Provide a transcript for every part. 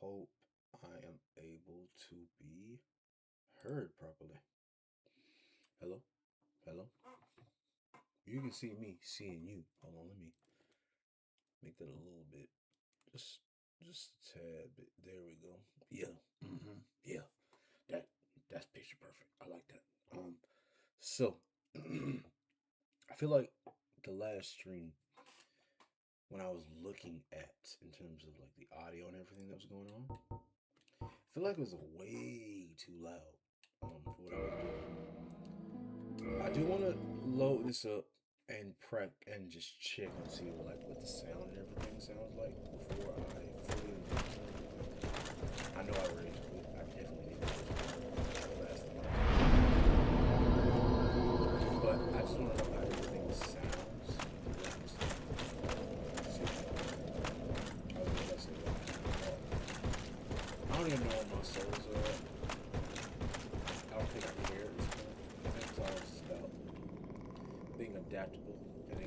hope I am able to be heard properly. Hello? Hello? You can see me seeing you. Hold on, let me make that a little bit. Just just a tad bit. There we go. Yeah. Yeah. That that's picture perfect. I like that. So I feel like the last stream when I was looking at in terms of like the audio and everything that was going on, I feel like it was way too loud for what I was doing. I do want to load this up and prep and just check and see what the sound and everything sounds like before I fully invest in everything. I know I already quit. I definitely need to the last time but I just want to know how everything sounds. I don't even know what my souls are at. I don't think I care at this point. I think it's all just about being adaptable and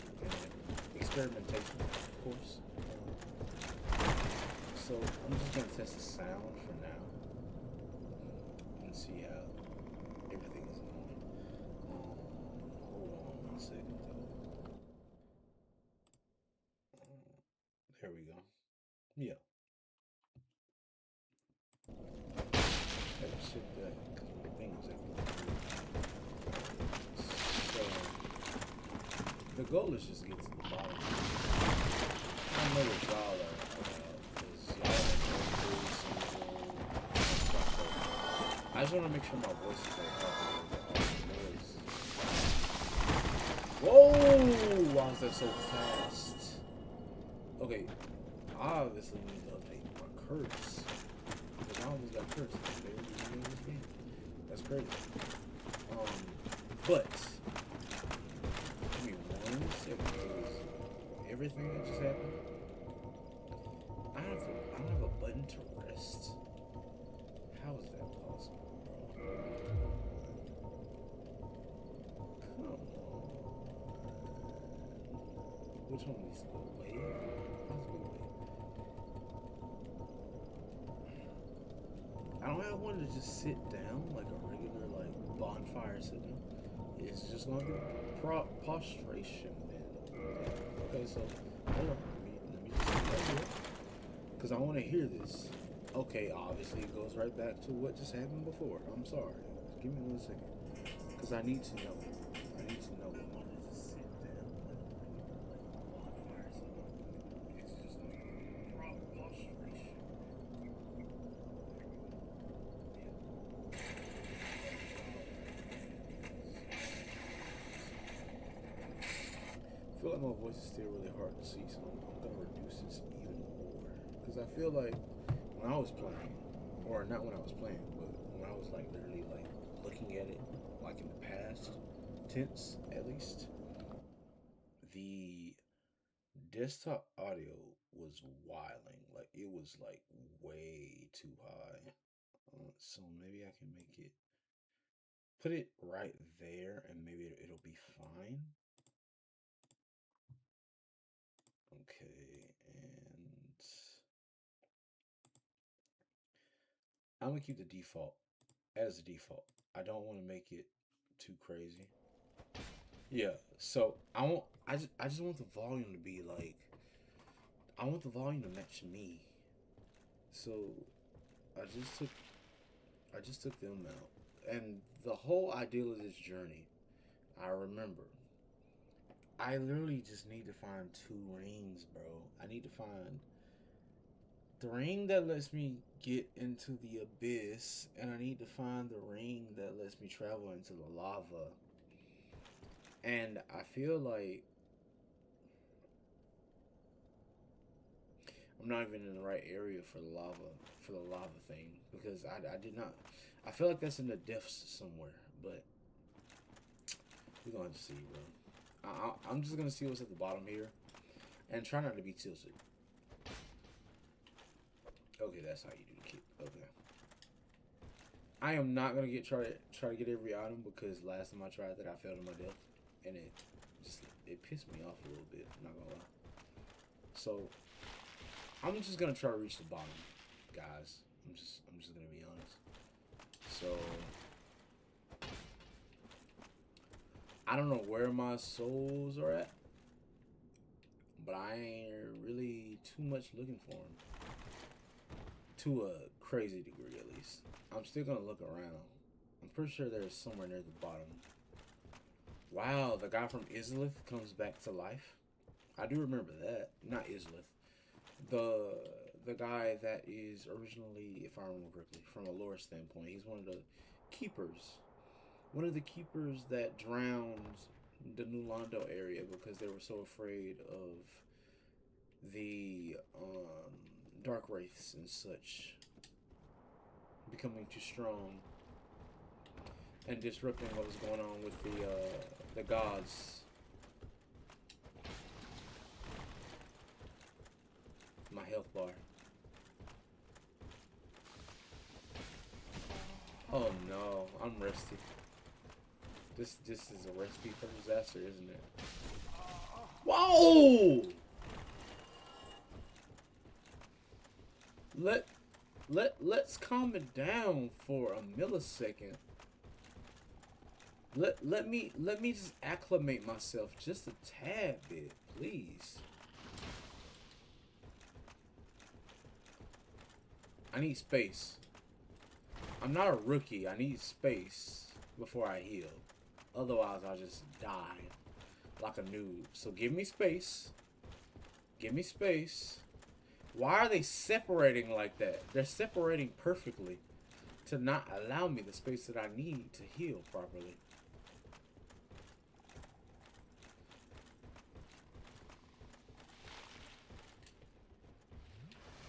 experimentation, of course. So I'm just gonna test the sound for now and see how everything is going. Hold on 1 second though. There we go. Yeah. Had to shit that because my thing is acting weird. So the goal is just to get to the bottom. I know what y'all are because y'all are very simple. I just want to make sure my voice is very proper. Whoa! Why was that so fast? Okay, I obviously need to update my curse. Because I almost got cursed. That's crazy. But give me 1 second. Everything that just happened. I don't have a button to rest. How is that possible, bro? Come on. Which one needs to go away? Let's go away. I don't have one to just sit down like a regular like bonfire sit down. It's just gonna be prostration then. Okay, so hold on. Let me just sit right here. Because I want to hear this. Okay, obviously it goes right back to what just happened before. I'm sorry. Give me 1 second. Because I need to know. I need to know what one is to sit down. It's just prostration. I feel like my voice is still really hard to see, so I'm gonna reduce this even more. Because I feel like when I was playing, or not when I was playing, but when I was like literally like looking at it, like in the past tense at least, the desktop audio was wilding. Like it was like way too high. So maybe I can make it put it right there, and maybe it'll be fine. Okay, and I'm gonna keep the default as the default. I don't want to make it too crazy. Yeah. So I just want the volume to be like. I want the volume to match me. So I just took I just took them out, and the whole ideal of this journey. I remember. I literally just need to find two rings, bro. I need to find the ring that lets me get into the abyss, and I need to find the ring that lets me travel into the lava. And I feel like I'm not even in the right area for the lava thing, because I did not. I feel like that's in the depths somewhere, but we're going to see, bro. I'm just gonna see what's at the bottom here, and try not to be tilted. Okay, that's how you do the kick. Okay. I am not gonna try to get every item, because last time I tried that I failed to my death, and it pissed me off a little bit. I'm not gonna lie. So I'm just gonna try to reach the bottom, guys. I'm just gonna be honest. So I don't know where my souls are at, but I ain't really too much looking for them. To a crazy degree, at least. I'm still gonna look around. I'm pretty sure there's somewhere near the bottom. Wow, the guy from Islith comes back to life. I do remember that. Not Islith. The guy that is originally, if I remember correctly, from a lore standpoint, he's one of the keepers. One of the keepers that drowned the New Londo area because they were so afraid of the dark wraiths and such becoming too strong and disrupting what was going on with the gods. My health bar. Oh no, I'm rusty. This is a recipe for disaster, isn't it? Whoa! Let's calm it down for a millisecond. Let me just acclimate myself just a tad bit, please. I need space. I'm not a rookie. I need space before I heal. Otherwise, I'll just die like a noob. So give me space. Give me space. Why are they separating like that? They're separating perfectly to not allow me the space that I need to heal properly.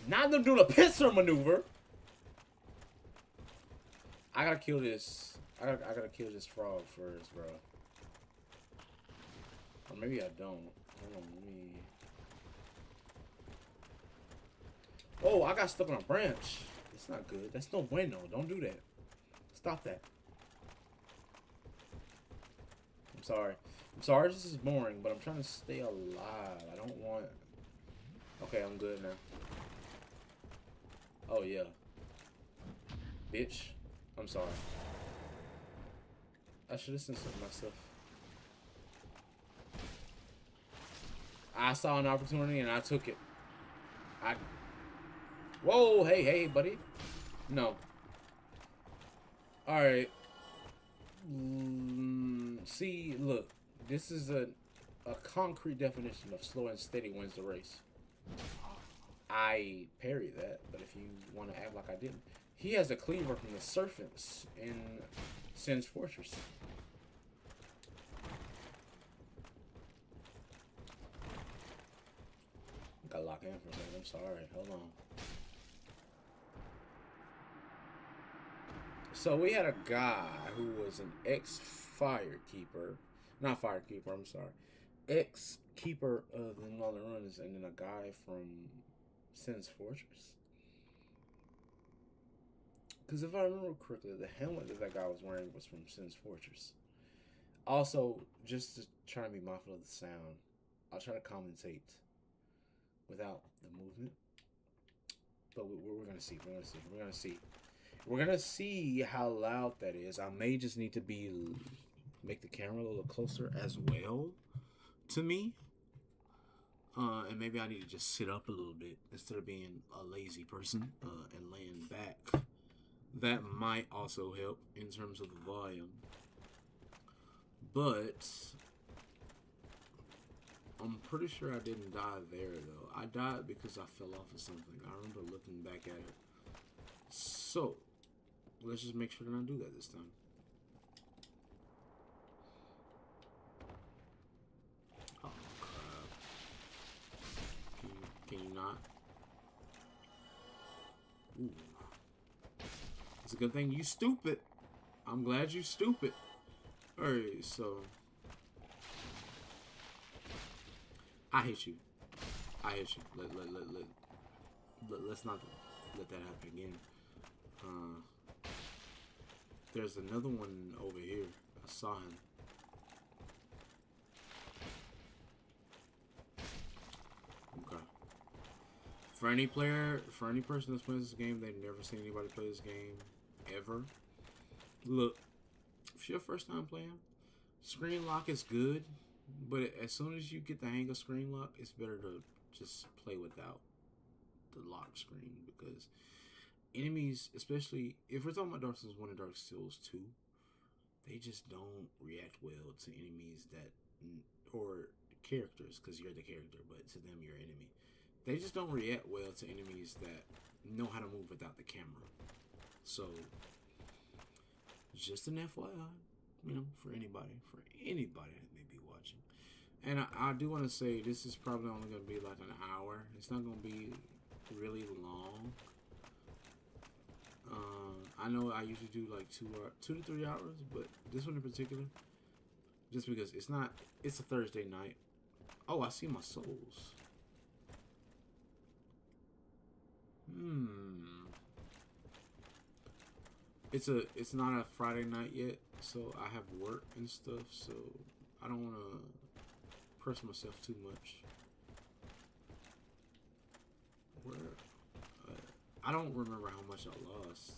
Now they're doing a pincer maneuver. I gotta kill this. I gotta kill this frog first, bro. Or maybe I don't. Hold on, let me. Oh, I got stuck on a branch. That's not good. That's no bueno. Don't do that. Stop that. I'm sorry. I'm sorry this is boring, but I'm trying to stay alive. I don't want... Okay, I'm good now. Oh, yeah. Bitch. I'm sorry. I should have censored myself. I saw an opportunity and I took it. Whoa, hey, buddy. No. Alright. See, look. This is a concrete definition of slow and steady wins the race. I parried that, but if you want to act like I didn't. He has a cleaver from the serpents in Sin's Fortress. Got locked in for a second. I'm sorry. Hold on. So we had a guy who was an ex-firekeeper. Not firekeeper, I'm sorry. Ex-keeper of the Northern Ruins, and then a guy from Sin's Fortress. Because if I remember correctly, the helmet that guy was wearing was from Sin's Fortress. Also, just to try to be mindful of the sound, I'll try to commentate without the movement. But we're going to see. We're going to see. We're going to see. We're going to see how loud that is. I may just need to make the camera a little closer as well to me. And maybe I need to just sit up a little bit instead of being a lazy person and laying back. That might also help in terms of the volume. But I'm pretty sure I didn't die there, though. I died because I fell off of something. I remember looking back at it. So, let's just make sure to not do that this time. Oh, crap. Can you not? Ooh. It's a good thing you stupid. I'm glad you stupid. Alright, so I hate you. I hate you. Let's not let that happen again. There's another one over here. I saw him. For any player, for any person that's playing this game, they've never seen anybody play this game ever. Look, if you're first time playing, screen lock is good, but as soon as you get the hang of screen lock, it's better to just play without the lock screen because enemies, especially if we're talking about Dark Souls 1 and Dark Souls 2, they just don't react well to enemies that, or characters, because you're the character, but to them, you're enemy. They just don't react well to enemies that know how to move without the camera. So, just an FYI, for anybody that may be watching. And I do want to say this is probably only going to be like an hour. It's not going to be really long. I know I usually do like 2 to 3 hours, but this one in particular, just because it's a Thursday night. Oh, I see my souls. It's not a Friday night yet, so I have work and stuff, so I don't want to press myself too much. Where? I don't remember how much I lost.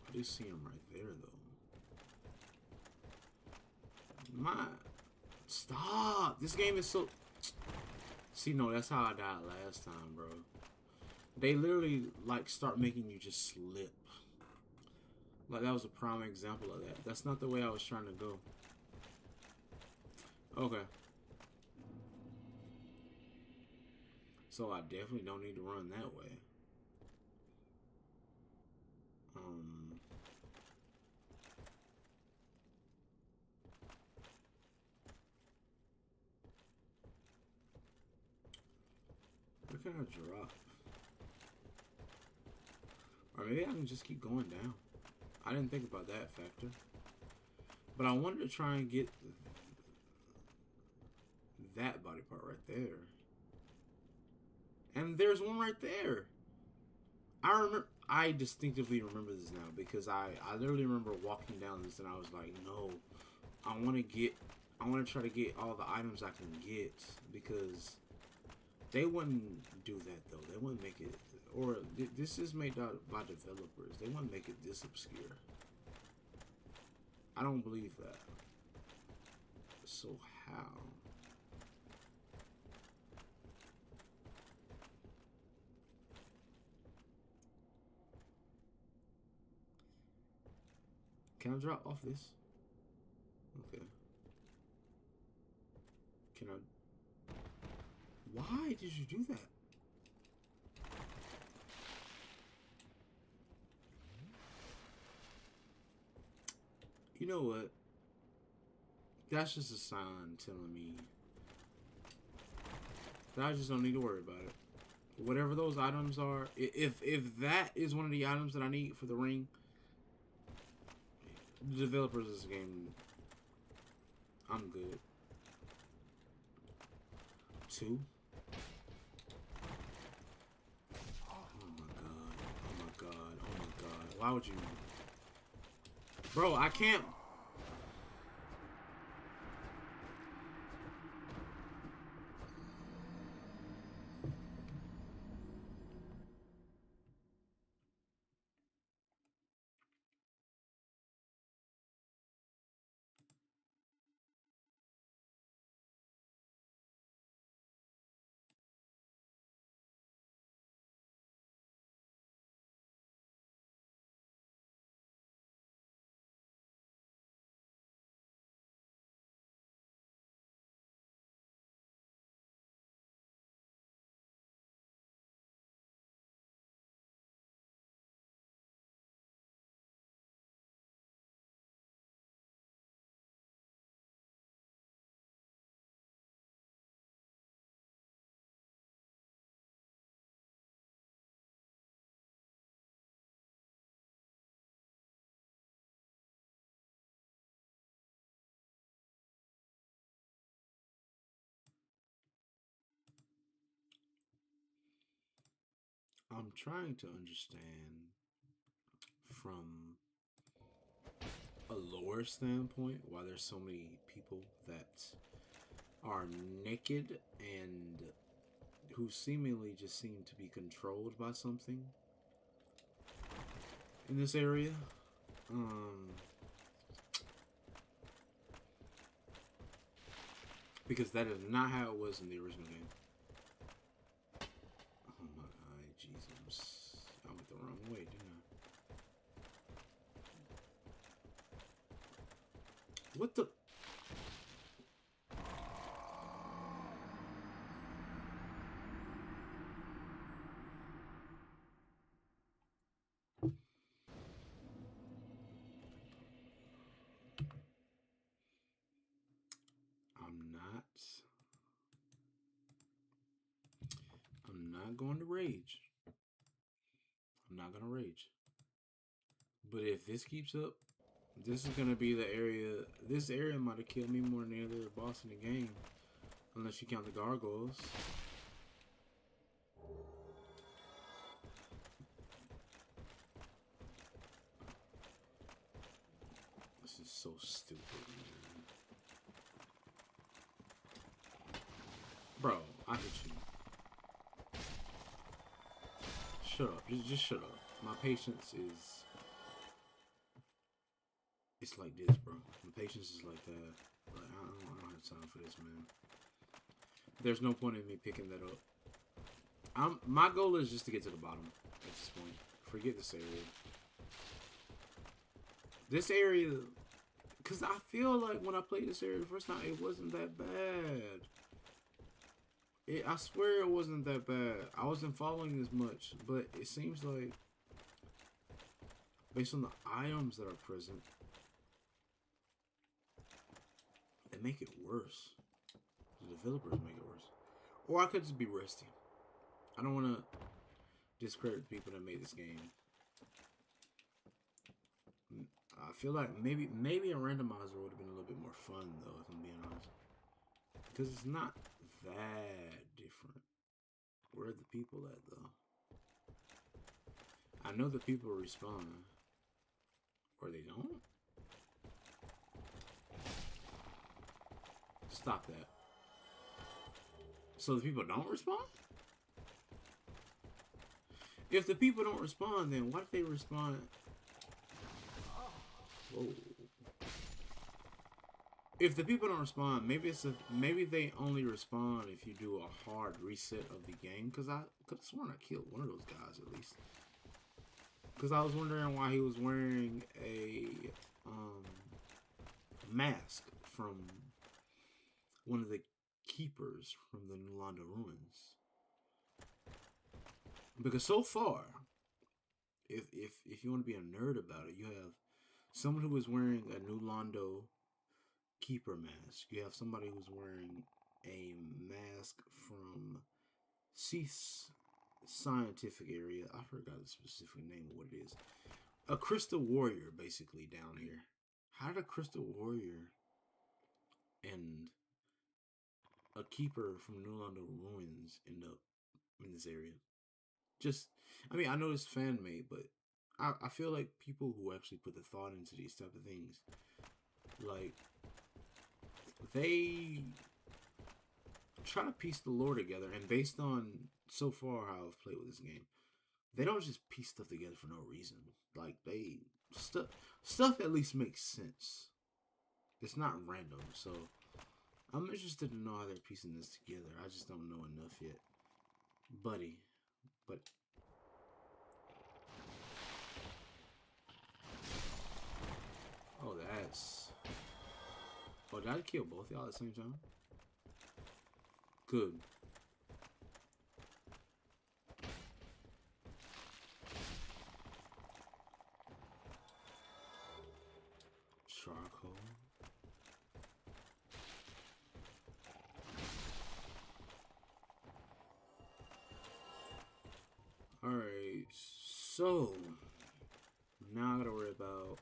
I do see him right there, though. Stop! This game is so... See, no, that's how I died last time, bro. They literally, like, start making you just slip. Like, that was a prime example of that. That's not the way I was trying to go. Okay. So I definitely don't need to run that way. Where can I drop? Or maybe I can just keep going down. I didn't think about that factor. But I wanted to try and get that body part right there. And there's one right there. I distinctively remember this now because I literally remember walking down this and I was like, no, I want to try to get all the items I can get because they wouldn't do that though. They wouldn't make it, or this is made by developers. They wouldn't make it this obscure. I don't believe that. So how? Can I drop off this? Okay. Can I? Why did you do that? You know what? That's just a sign telling me that I just don't need to worry about it. Whatever those items are, if that is one of the items that I need for the ring, the developers of this game, I'm good. 2. Oh my god. Oh my god. Oh my god. Why would you? Bro, I can't. I'm trying to understand from a lore standpoint why there's so many people that are naked and who seemingly just seem to be controlled by something in this area. Because that is not how it was in the original game. Oh my god, Jesus. I went the wrong way, didn't I? What the? I'm not. I'm not going to rage. I'm not going to rage. But if this keeps up, this is going to be the area. This area might have killed me more than any other boss in the game. Unless you count the gargoyles. This is so stupid, man. Bro, I hate you. Shut up. Just shut up. My patience is... It's like this, bro. My patience is like that. Like, I don't have time for this, man. There's no point in me picking that up. My goal is just to get to the bottom at this point. Forget this area. This area... Because I feel like when I played this area the first time, it wasn't that bad. I swear it wasn't that bad. I wasn't following as much, but it seems like based on the items that are present, they make it worse. The developers make it worse. Or I could just be rusty. I don't want to discredit the people that made this game. I feel like maybe a randomizer would have been a little bit more fun, though, if I'm being honest. Because it's not that different. Where are the people at, though? I know the people respawn. Or they don't? Stop that. So the people don't respond? If the people don't respond, then why did they respond? Whoa. If the people don't respond, maybe they only respond if you do a hard reset of the game. Because I could have sworn I killed one of those guys at least. Because I was wondering why he was wearing a mask from one of the keepers from the Numinarch ruins. Because so far, if you want to be a nerd about it, you have someone who is wearing a Numinarch keeper mask. You have somebody who's wearing a mask from Cease scientific area. I forgot the specific name of what it is. A crystal warrior, basically, down here. How did a crystal warrior and a keeper from Numinarch ruins end up in this area? I mean, I know it's fan made, but I feel like people who actually put the thought into these type of things, like, they try to piece the lore together, and based on so far how I've played with this game, they don't just piece stuff together for no reason. Like, stuff at least makes sense. It's not random, so I'm interested to know how they're piecing this together. I just don't know enough yet. Buddy. But... Oh, that's... Oh, did I kill both y'all at the same time? Good. Charcoal. Alright, so now I gotta worry about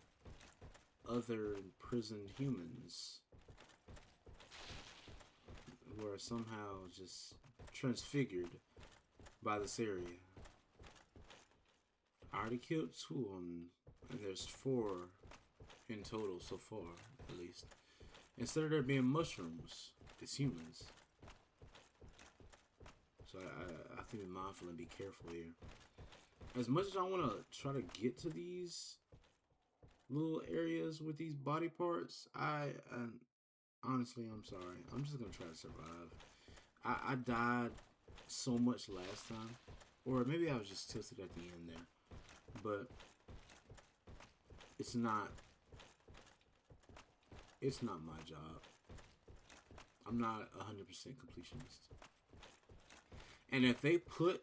other imprisoned humans who are somehow just transfigured by this area. I already killed 2 of them, and there's 4 in total so far, at least. Instead of there being mushrooms, it's humans. So I have to be mindful and be careful here. As much as I want to try to get to these little areas with these body parts, I honestly, I'm sorry. I'm just gonna try to survive. I died so much last time, or maybe I was just tilted at the end there. But it's not my job. I'm not 100% completionist. And if they put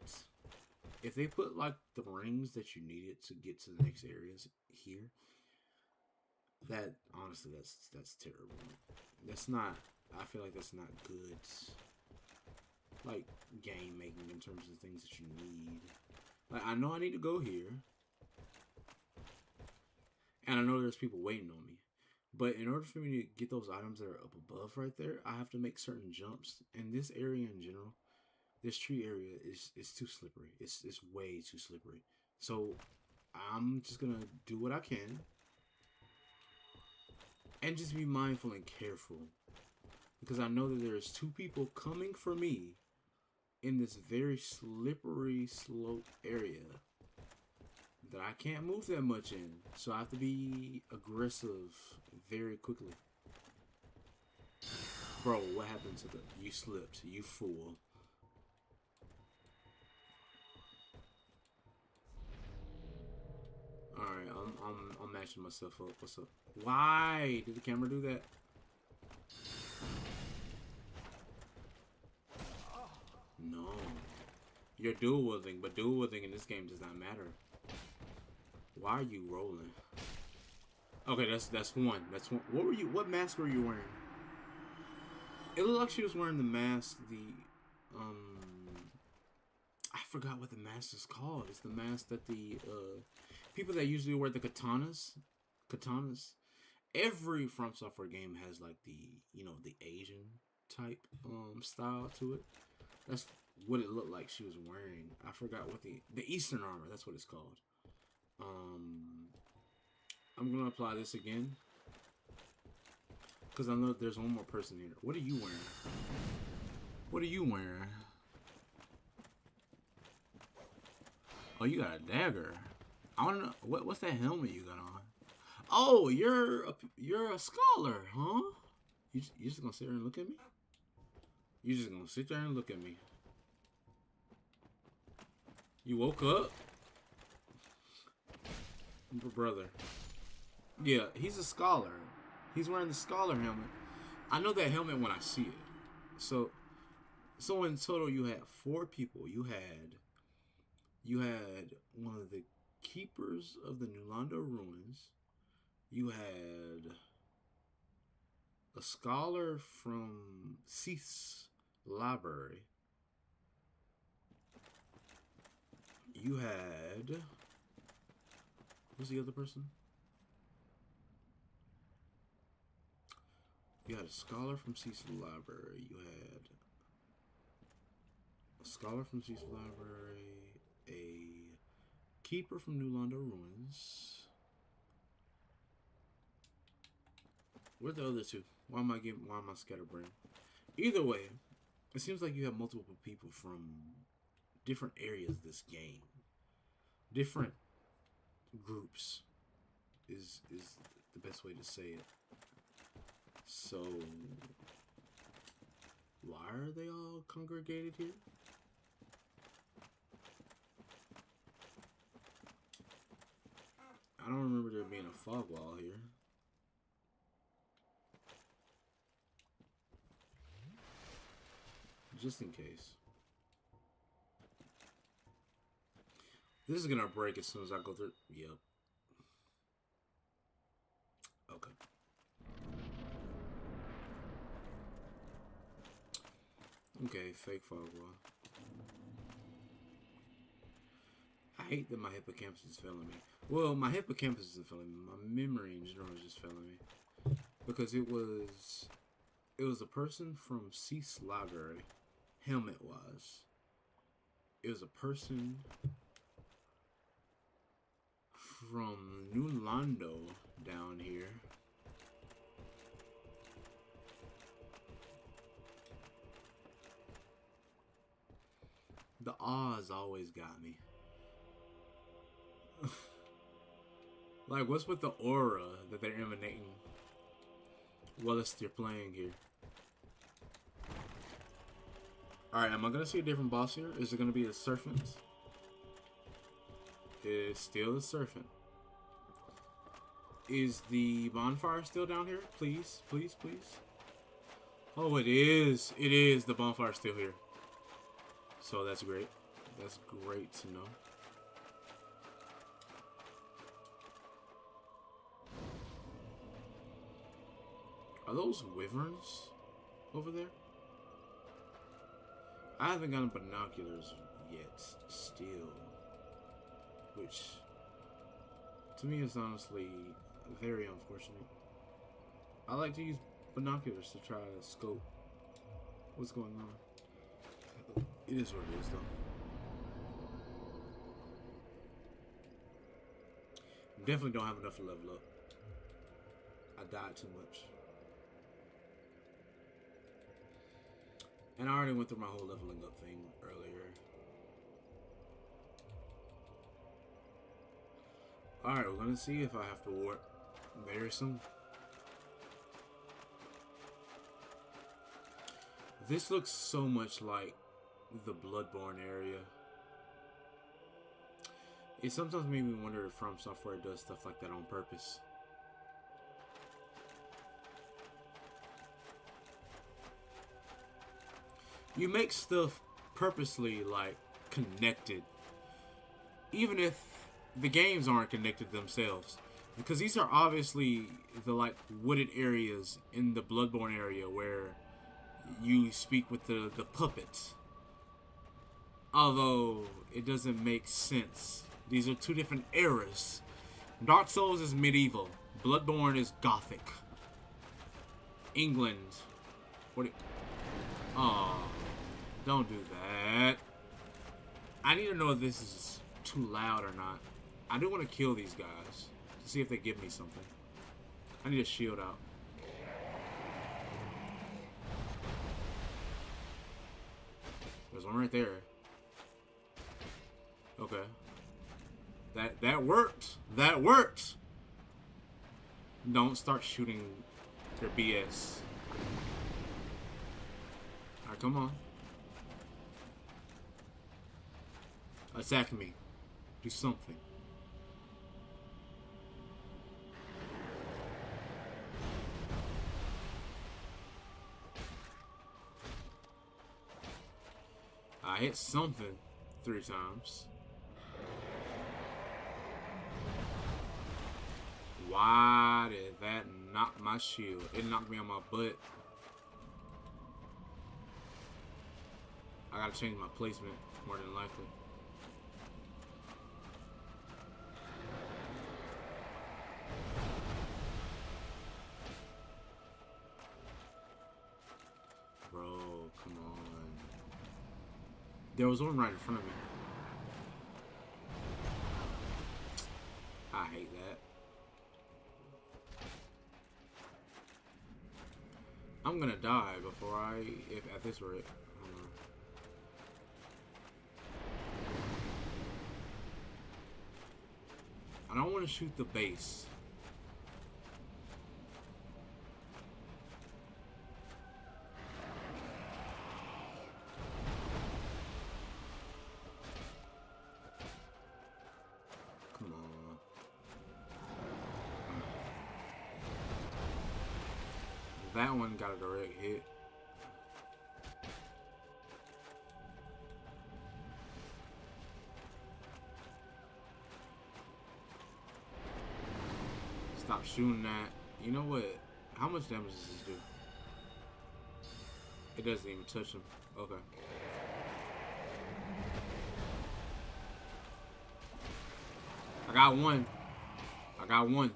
like the rings that you needed to get to the next areas here, that honestly that's terrible. That's not, I feel like that's not good like game making in terms of things that you need. Like, I know I need to go here, and I know there's people waiting on me, but in order for me to get those items that are up above right there, I have to make certain jumps. And this area in general, this tree area is too slippery. It's way too slippery. So I'm just gonna do what I can and just be mindful and careful, because I know that there's two people coming for me in this very slippery slope area that I can't move that much in. So I have to be aggressive very quickly. Bro, what happened to the... You slipped, you fool. Alright, I'm matching myself up. What's up? Why did the camera do that? No. You're dual wielding, but dual wielding in this game does not matter. Why are you rolling? Okay, that's one. That's one. What were you? What mask were you wearing? It looked like she was wearing the mask. I forgot what the mask is called. It's the mask that the people that usually wear the katanas. Every From Software game has like the the Asian type style to it. That's what it looked like she was wearing. I forgot what the Eastern armor. That's what it's called. I'm gonna apply this again because I know there's one more person here. What are you wearing? What are you wearing? Oh, you got a dagger. I want to know what's that helmet you got on? Oh, you're a scholar, huh? You just gonna sit there and look at me? You just gonna sit there and look at me? You woke up? Brother. Yeah, he's a scholar. He's wearing the scholar helmet. I know that helmet when I see it. So in total you had 4 people. You had one of the keepers of the Nulando ruins. You had a scholar from Ceith's library. You had... Who's the other person? You had a scholar from Ceith's library. You had a scholar from Ceith's library. A keeper from Nulando ruins. Where are the other 2? Why am I scatterbrained? Either way, it seems like you have multiple people from different areas of this game. Different groups is the best way to say it. So why are they all congregated here? I don't remember there being a fog wall here. Just in case. This is gonna break as soon as I go through. Yep. Okay. Okay, fake fog wall. I hate that my hippocampus is failing me. Well, my hippocampus isn't failing me. My memory in general is just failing me. Because it was a person from Ceith's library, helmet-wise. It was a person from Nulando down here. The Oz always got me. Like, what's with the aura that they're emanating whilst you're playing here? Alright, am I gonna see a different boss here? Is it gonna be a serpent? It's still a serpent. Is the bonfire still down here? Please, please, please. Oh, it is. It is. The bonfire's still here. So that's great. That's great to know. Are those wyverns over there? I haven't gotten binoculars yet, still. Which, to me, is honestly very unfortunate. I like to use binoculars to try to scope what's going on. It is what it is, though. Definitely don't have enough to level up. I died too much. And I already went through my whole leveling up thing earlier. Alright, we're gonna see if I have to warp very soon. This looks so much like the Bloodborne area. It sometimes made me wonder if From Software does stuff like that on purpose. You make stuff purposely, like, connected. Even if the games aren't connected themselves. Because these are obviously the, like, wooded areas in the Bloodborne area where you speak with the puppets. Although, it doesn't make sense. These are two different eras. Dark Souls is medieval. Bloodborne is Gothic. England. What? Oh, don't do that. I need to know if this is too loud or not. I do want to kill these guys to see if they give me something. I need a shield out. There's one right there. Okay. That worked. That worked. Don't start shooting their BS. Alright, come on. Attack me. Do something. I hit something 3 times. Why did that knock my shield? It knocked me on my butt. I gotta change my placement, more than likely. Bro, come on. There was one right in front of me. I hate that. I'm gonna die before if at this rate. I don't want to shoot the base. Come on. That one got a direct hit. Stop shooting that. You know what? How much damage does this do? It doesn't even touch him. Okay. I got one. I got one.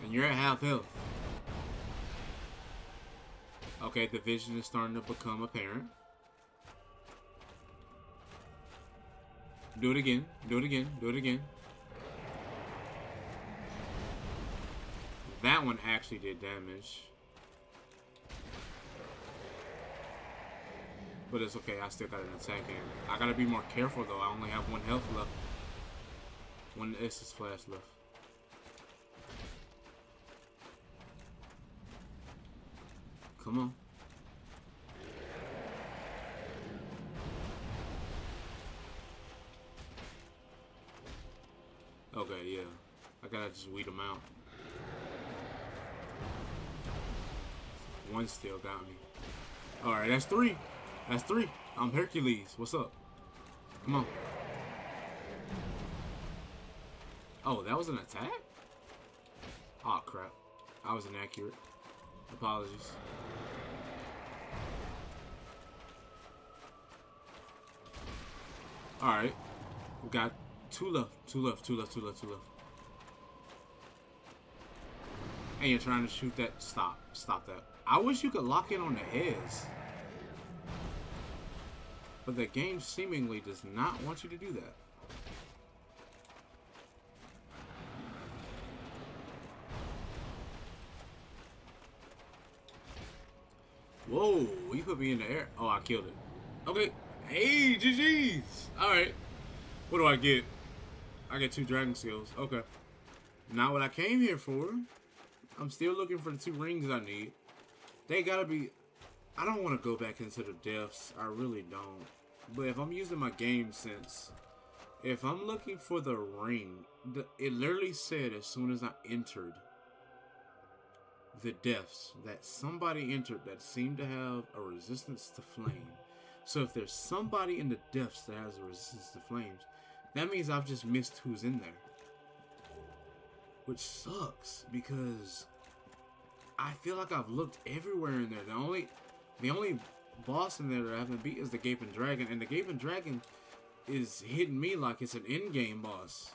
And you're at half health. Okay, the vision is starting to become apparent. Do it again. Do it again. Do it again. That one actually did damage. But it's okay. I still got an attack in. I gotta be more careful though. I only have 1 health left. 1 Estus flash left. Come on. Okay, yeah. I gotta just weed them out. 1 still got me. Alright, that's 3. That's 3. I'm Hercules. What's up? Come on. Oh, that was an attack? Oh, crap. I was inaccurate. Apologies. Alright. We got 2 left. 2 left. 2 left. 2 left. 2 left. And you're trying to shoot that. Stop. Stop that. I wish you could lock in on the heads. But the game seemingly does not want you to do that. Whoa, you put me in the air. Oh, I killed it. Okay. Hey, GG's. Alright. What do I get? I get 2 dragon skills. Okay. Not what I came here for. I'm still looking for the 2 rings I need. They gotta be... I don't want to go back into the depths. I really don't. But if I'm using my game sense, if I'm looking for the ring, it literally said as soon as I entered the depths that somebody entered that seemed to have a resistance to flame. So if there's somebody in the depths that has a resistance to flames, that means I've just missed who's in there. Which sucks because I feel like I've looked everywhere in there. The only boss in there that I haven't beat is the Gaping Dragon, and the Gaping Dragon is hitting me like it's an in-game boss.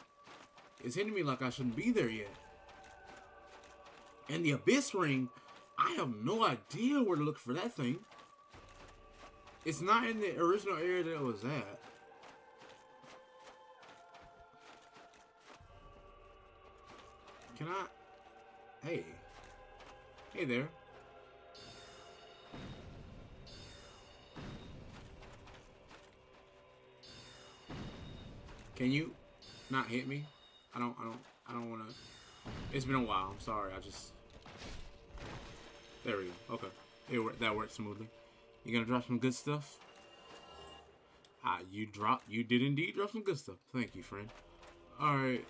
It's hitting me like I shouldn't be there yet. And the Abyss Ring, I have no idea where to look for that thing. It's not in the original area that it was at. Can I? Hey. Hey there. Can you not hit me? I don't wanna. It's been a while. I'm sorry. There we go. Okay. That worked smoothly. You gonna drop some good stuff? You did indeed drop some good stuff. Thank you, friend. Alright,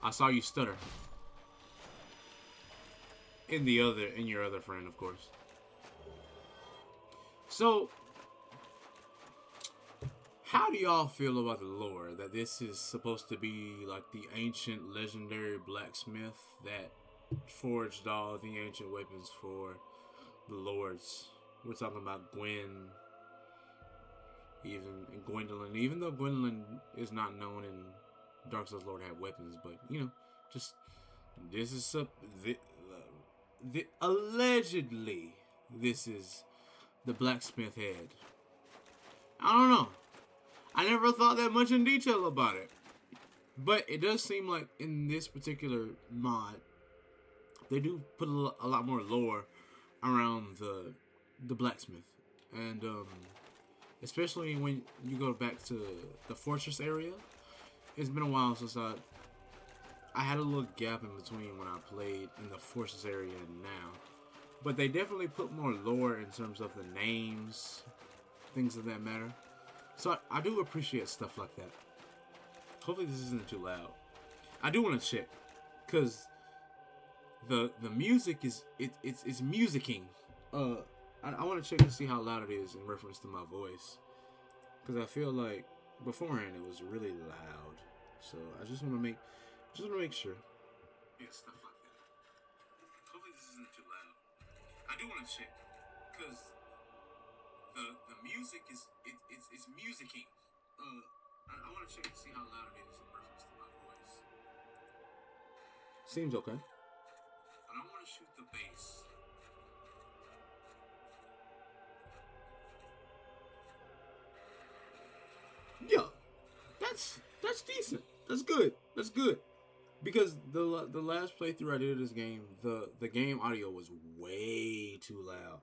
I saw you stutter. In your other friend, of course. So, how do y'all feel about the lore that this is supposed to be like the ancient legendary blacksmith that forged all the ancient weapons for the lords? We're talking about Gwendolyn. Even though Gwendolyn is not known in Dark Souls Lord had weapons, but you know, just this is allegedly this is the blacksmith head. I don't know. I never thought that much in detail about it, but it does seem like in this particular mod, they do put a lot more lore around the blacksmith, and especially when you go back to the fortress area. It's been a while since I had a little gap in between when I played in the fortress area and now. But they definitely put more lore in terms of the names, things of that matter. So I do appreciate stuff like that. Hopefully this isn't too loud. I do want to check, cause the music is it's musicking. I want to check and see how loud it is in reference to my voice, cause I feel like beforehand it was really loud. So I just want to make sure. Yeah, stuff like that. Hopefully this isn't too loud. I do want to check, cause the music is it's musicking. I want to check and see how loud it is in reference to my voice. Seems okay. I don't want to shoot the bass. That's decent. That's good. That's good. Because the last playthrough I did of this game, the game audio was way too loud,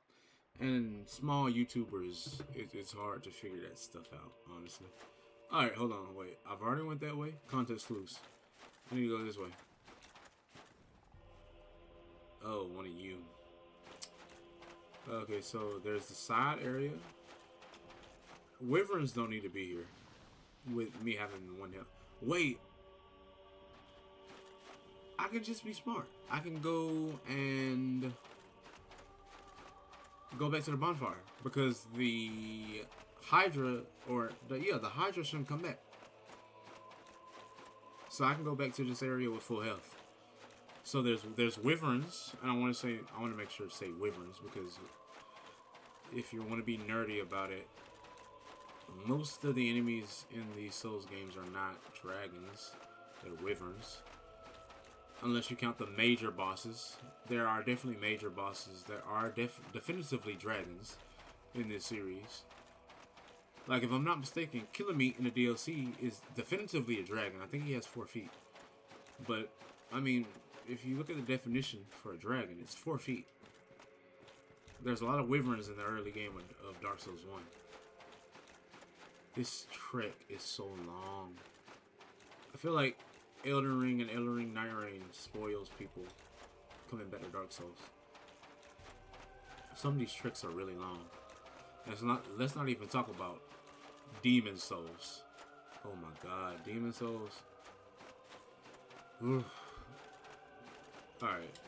and small YouTubers, it's hard to figure that stuff out, honestly. All right, hold on, wait. I've already went that way. Context loose. I need to go this way. Oh, one of you. Okay, so there's the side area. Wyverns don't need to be here with me having one health. Wait. I can just be smart. I can go and go back to the bonfire because the Hydra the Hydra shouldn't come back. So I can go back to this area with full health. So there's wyverns, and I want to make sure to say wyverns because if you want to be nerdy about it, most of the enemies in these Souls games are not dragons; they're wyverns. Unless you count the major bosses, there are definitely major bosses that are definitively dragons in this series. Like, if I'm not mistaken, Killer Meat in the DLC is definitively a dragon. I think he has 4 feet. But, I mean, if you look at the definition for a dragon, it's 4 feet. There's a lot of wyverns in the early game of Dark Souls 1. This trek is so long. I feel like Elden Ring and Elden Ring Night Rain spoils people coming back to Dark Souls. Some of these tricks are really long. Let's not even talk about Demon Souls. Oh my god, Demon Souls. Oof. Alright.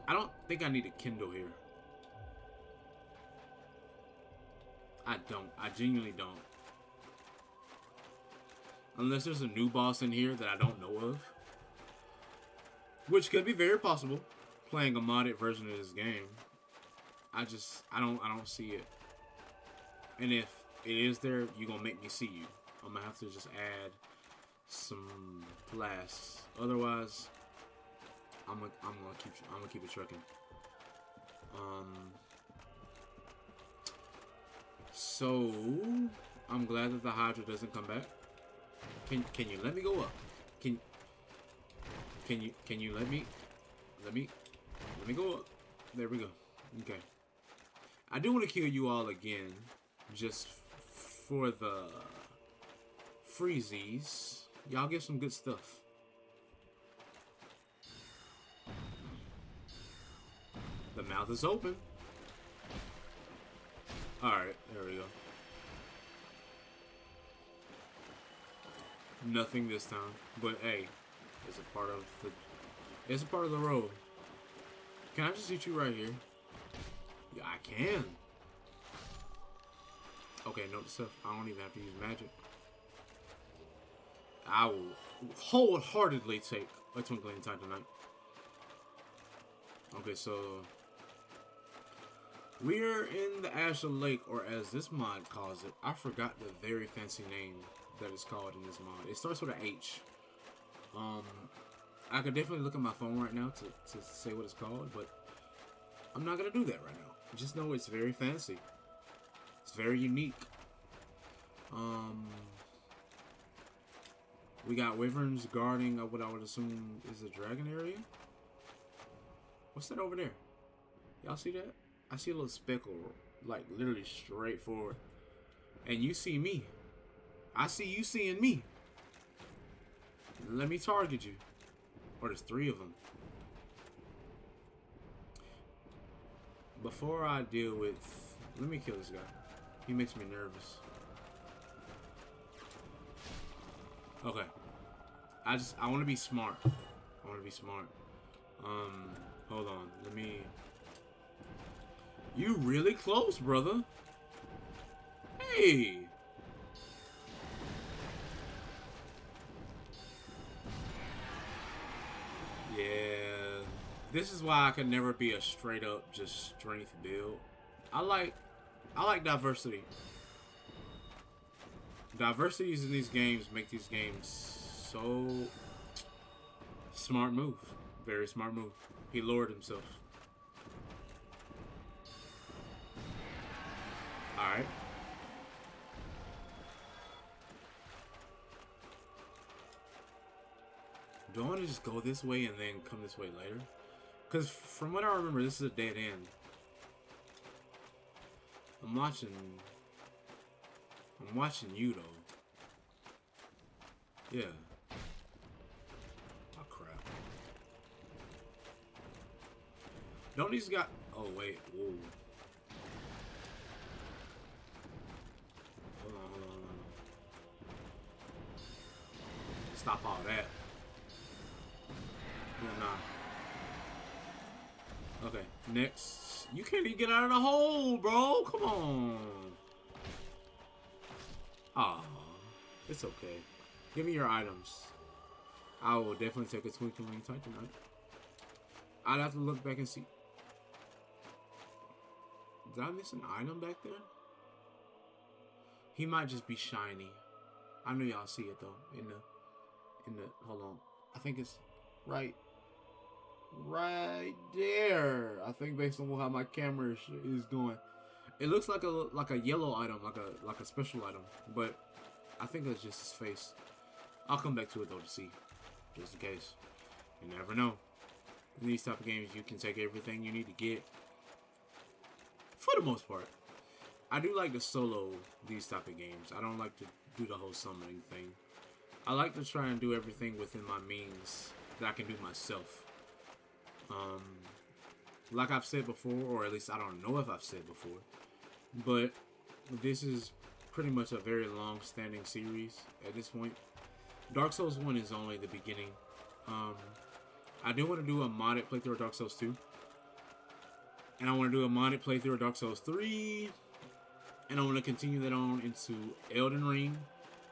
I don't think I need a Kindle here. I don't. I genuinely don't. Unless there's a new boss in here that I don't know of. Which could be very possible. Playing a modded version of this game. I don't see it. And if it is there, you're gonna make me see you. I'm gonna have to just add some flasks. Otherwise, I'm gonna keep it trucking. So I'm glad that the Hydra doesn't come back. Can you let me go up? Can you let me go up? There we go. Okay. I do want to kill you all again, just for the freezies. Y'all get some good stuff. The mouth is open. Alright, there we go. Nothing this time, but hey, it's a part of the road. Can I just hit you right here? Yeah, I can. Okay, note to self, I don't even have to use magic. I will wholeheartedly take a Twinkling Titanite. Okay, so we're in the Azure Lake, or as this mod calls it. I forgot the very fancy name that it's called in this mod. It starts with an H. I could definitely look at my phone right now to say what it's called, but I'm not gonna do that right now. Just know it's very fancy. It's very unique. We got wyverns guarding what I would assume is a dragon area. What's that over there? Y'all see that? I see a little speckle, like literally straight forward. And you see me. I see you seeing me. Let me target you. Or there's 3 of them. Before I deal with... Let me kill this guy. He makes me nervous. Okay. I want to be smart. I want to be smart. Hold on. Let me... You really close, brother. Hey! Yeah. This is why I could never be a straight up just strength build. I like diversity. Diversities in these games make these games so... Smart move. Very smart move. He lowered himself. Alright. Do I want to just go this way and then come this way later? Because from what I remember, this is a dead end. I'm watching you though. Yeah. Oh crap. Don't these got? Oh wait. Whoa. Hold on, hold on, hold on. Stop all that. Yeah, nah. Okay, next. You can't even get out of the hole, bro. Come on. Aw. It's okay. Give me your items. I will definitely take a twinkling Titanite. I'd have to look back and see. Did I miss an item back there? He might just be shiny. I know y'all see it though. In the hold on. I think it's right there. I think based on how my camera is going, it looks like a yellow item, like a special item, but I think that's just his face. I'll come back to it though to see, just in case. You never know. In these type of games, you can take everything you need to get. For the most part, I do like to solo these type of games. I don't like to do the whole summoning thing. I like to try and do everything within my means that I can do myself. Like I've said before, or at least I don't know if I've said before, but this is pretty much a very long-standing series at this point. Dark Souls 1 is only the beginning. I do want to do a modded playthrough of Dark Souls 2. And I want to do a modded playthrough of Dark Souls 3. And I want to continue that on into Elden Ring.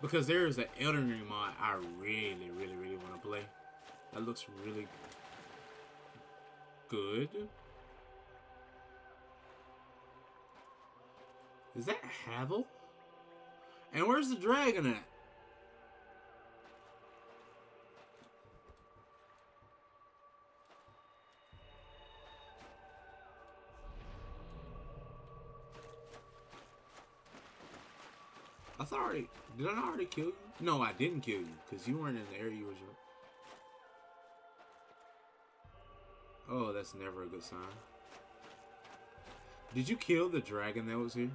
Because there is an Elden Ring mod I really, really, really want to play. That looks really good. Is that Havel? And where's the dragon at? I thought already. Did I not already kill you? No, I didn't kill you because you weren't in the area you were. Oh, that's never a good sign. Did you kill the dragon that was here?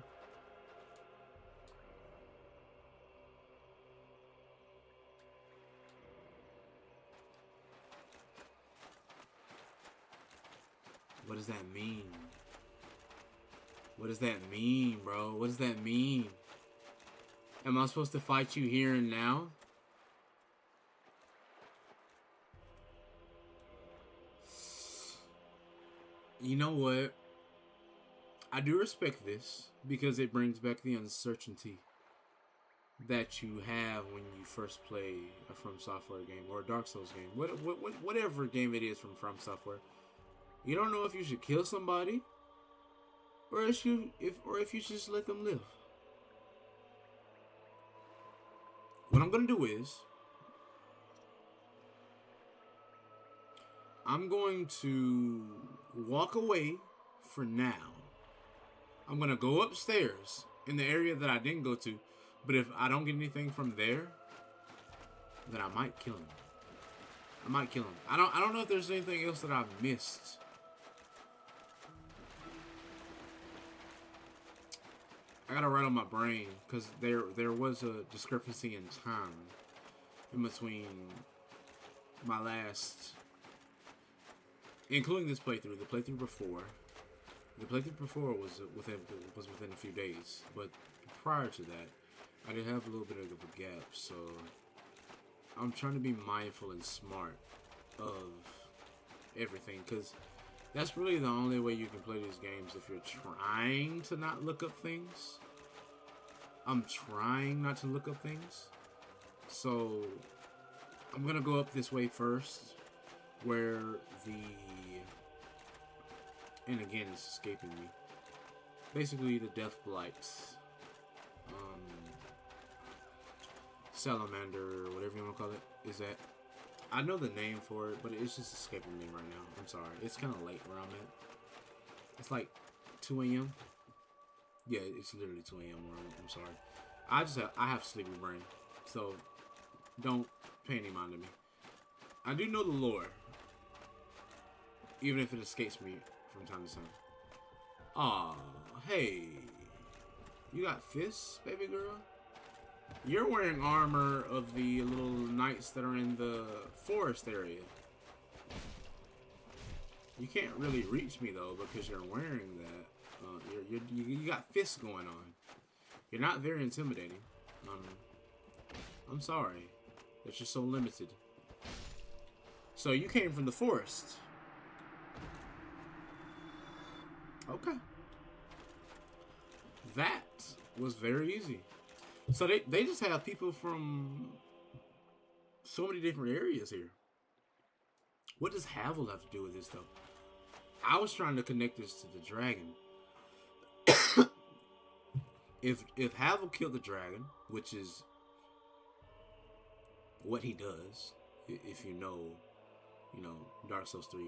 What does that mean? What does that mean, bro? What does that mean? Am I supposed to fight you here and now? You know what? I do respect this because it brings back the uncertainty that you have when you first play a From Software game or a Dark Souls game. Whatever game it is from Software. You don't know if you should kill somebody or if you should just let them live. What I'm going to do is I'm going to walk away for now. I'm going to go upstairs in the area that I didn't go to. But if I don't get anything from there, then I might kill him. I might kill him. I don't know if there's anything else that I've missed. I gotta write on my brain because there was a discrepancy in time in between my last, including this playthrough, the playthrough before. The playthrough before was within a few days, but prior to that, I did have a little bit of a gap. So I'm trying to be mindful and smart of everything because that's really the only way you can play these games if you're trying to not look up things. I'm trying not to look up things. So I'm going to go up this way first where and again it's escaping me. Basically the Death Blights. Salamander, or whatever you want to call it, is that. I know the name for it, but it's just escaping me right now. I'm sorry. It's kind of late where I'm at. It's like 2 a.m. Yeah, it's literally 2 a.m. where I'm sorry. I have sleepy brain, so don't pay any mind to me. I do know the lore, even if it escapes me from time to time. Aw, hey, you got fists, baby girl? You're wearing armor of the little knights that are in the forest area. You can't really reach me though because you're wearing that. You got fists going on. You're not very intimidating. I'm sorry that you're so limited. So you came from the forest. Okay. That was very easy. So they just have people from so many different areas here. What does Havel have to do with this though? I was trying to connect this to the dragon. If Havel killed the dragon, which is what he does, if you know Dark Souls 3.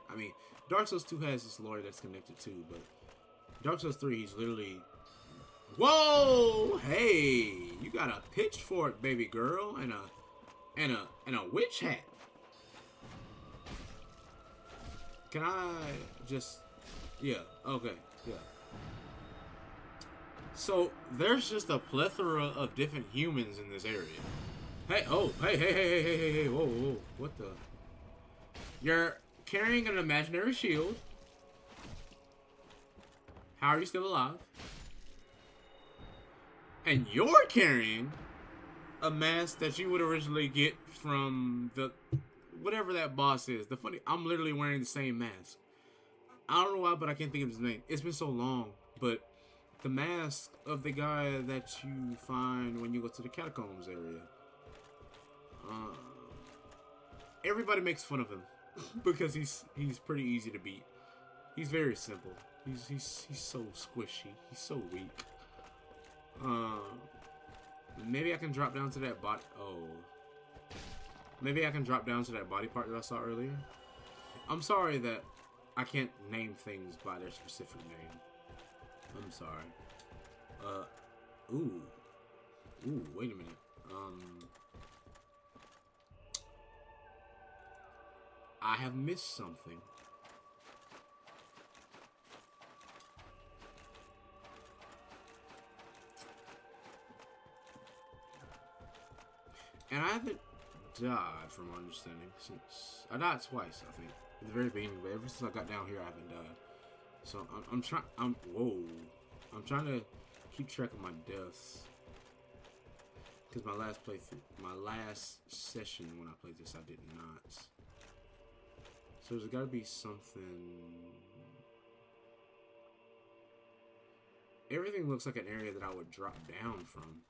I mean, Dark Souls 2 has this lore that's connected too, but Dark Souls 3 he's literally whoa! Hey, you got a pitchfork, baby girl, and a witch hat. Can I just yeah, okay, yeah. So there's just a plethora of different humans in this area. Hey, oh, hey, whoa, what the? You're carrying an imaginary shield. How are you still alive? And you're carrying a mask that you would originally get from the whatever that boss is. I'm literally wearing the same mask. I don't know why, but I can't think of his name. It's been so long, but the mask of the guy that you find when you go to the catacombs area. Everybody makes fun of him because he's pretty easy to beat. He's very simple. He's so squishy. He's so weak. Maybe I can drop down to that body. Oh, maybe I can drop down to that body part that I saw earlier. I'm sorry that I can't name things by their specific name. I'm sorry. Ooh, wait a minute. I have missed something. And I haven't died, from my understanding, since I died twice, I think, at the very beginning. But ever since I got down here, I haven't died. So I'm trying to keep track of my deaths because my last session when I played this, I did not. So there's got to be something. Everything looks like an area that I would drop down from.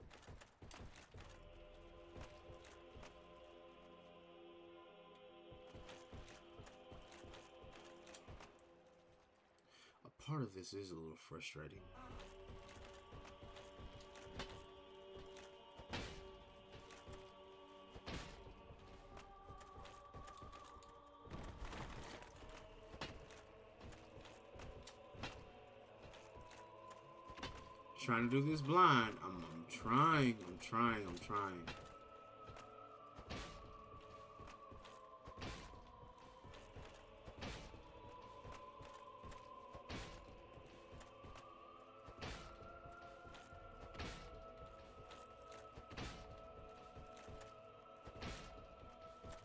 A part of this is a little frustrating. Trying to do this blind. I'm trying.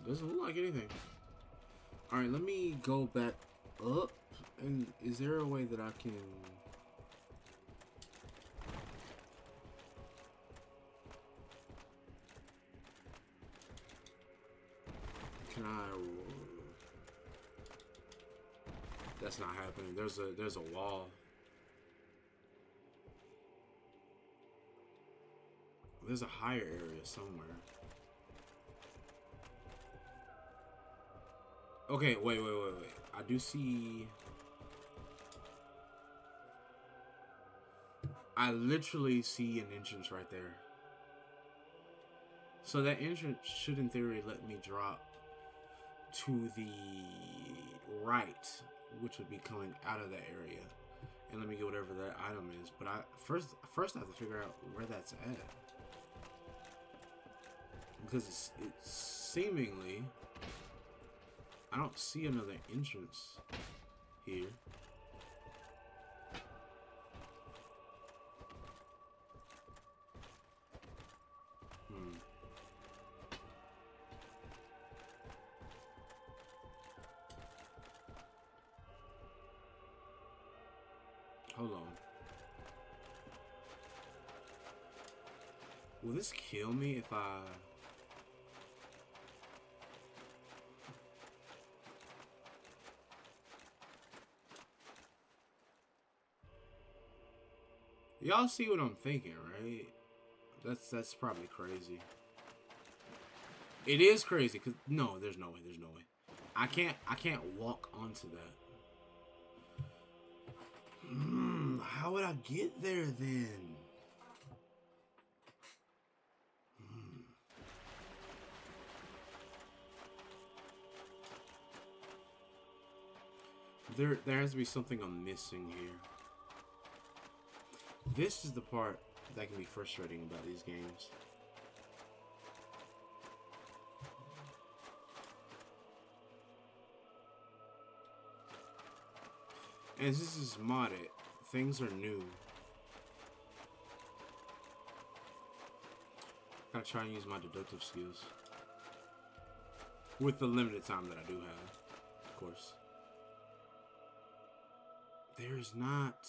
Doesn't look like anything. Alright, let me go back up. And is there a way that I can... Can I... That's not happening. There's a wall. There's a higher area somewhere. Okay, wait. I do see... I literally see an entrance right there. So that entrance should, in theory, let me drop to the right, which would be coming out of that area. And let me get whatever that item is. But I first I have to figure out where that's at. Because it's seemingly I don't see another entrance here. Hold on. Will this kill me if I... Y'all see what I'm thinking, right? That's probably crazy. It is crazy, cause no, there's no way, there's no way. I can't walk onto that. How would I get there then? There has to be something I'm missing here. This is the part that can be frustrating about these games. As this is modded, things are new. Gotta try and use my deductive skills. With the limited time that I do have, of course. There's not...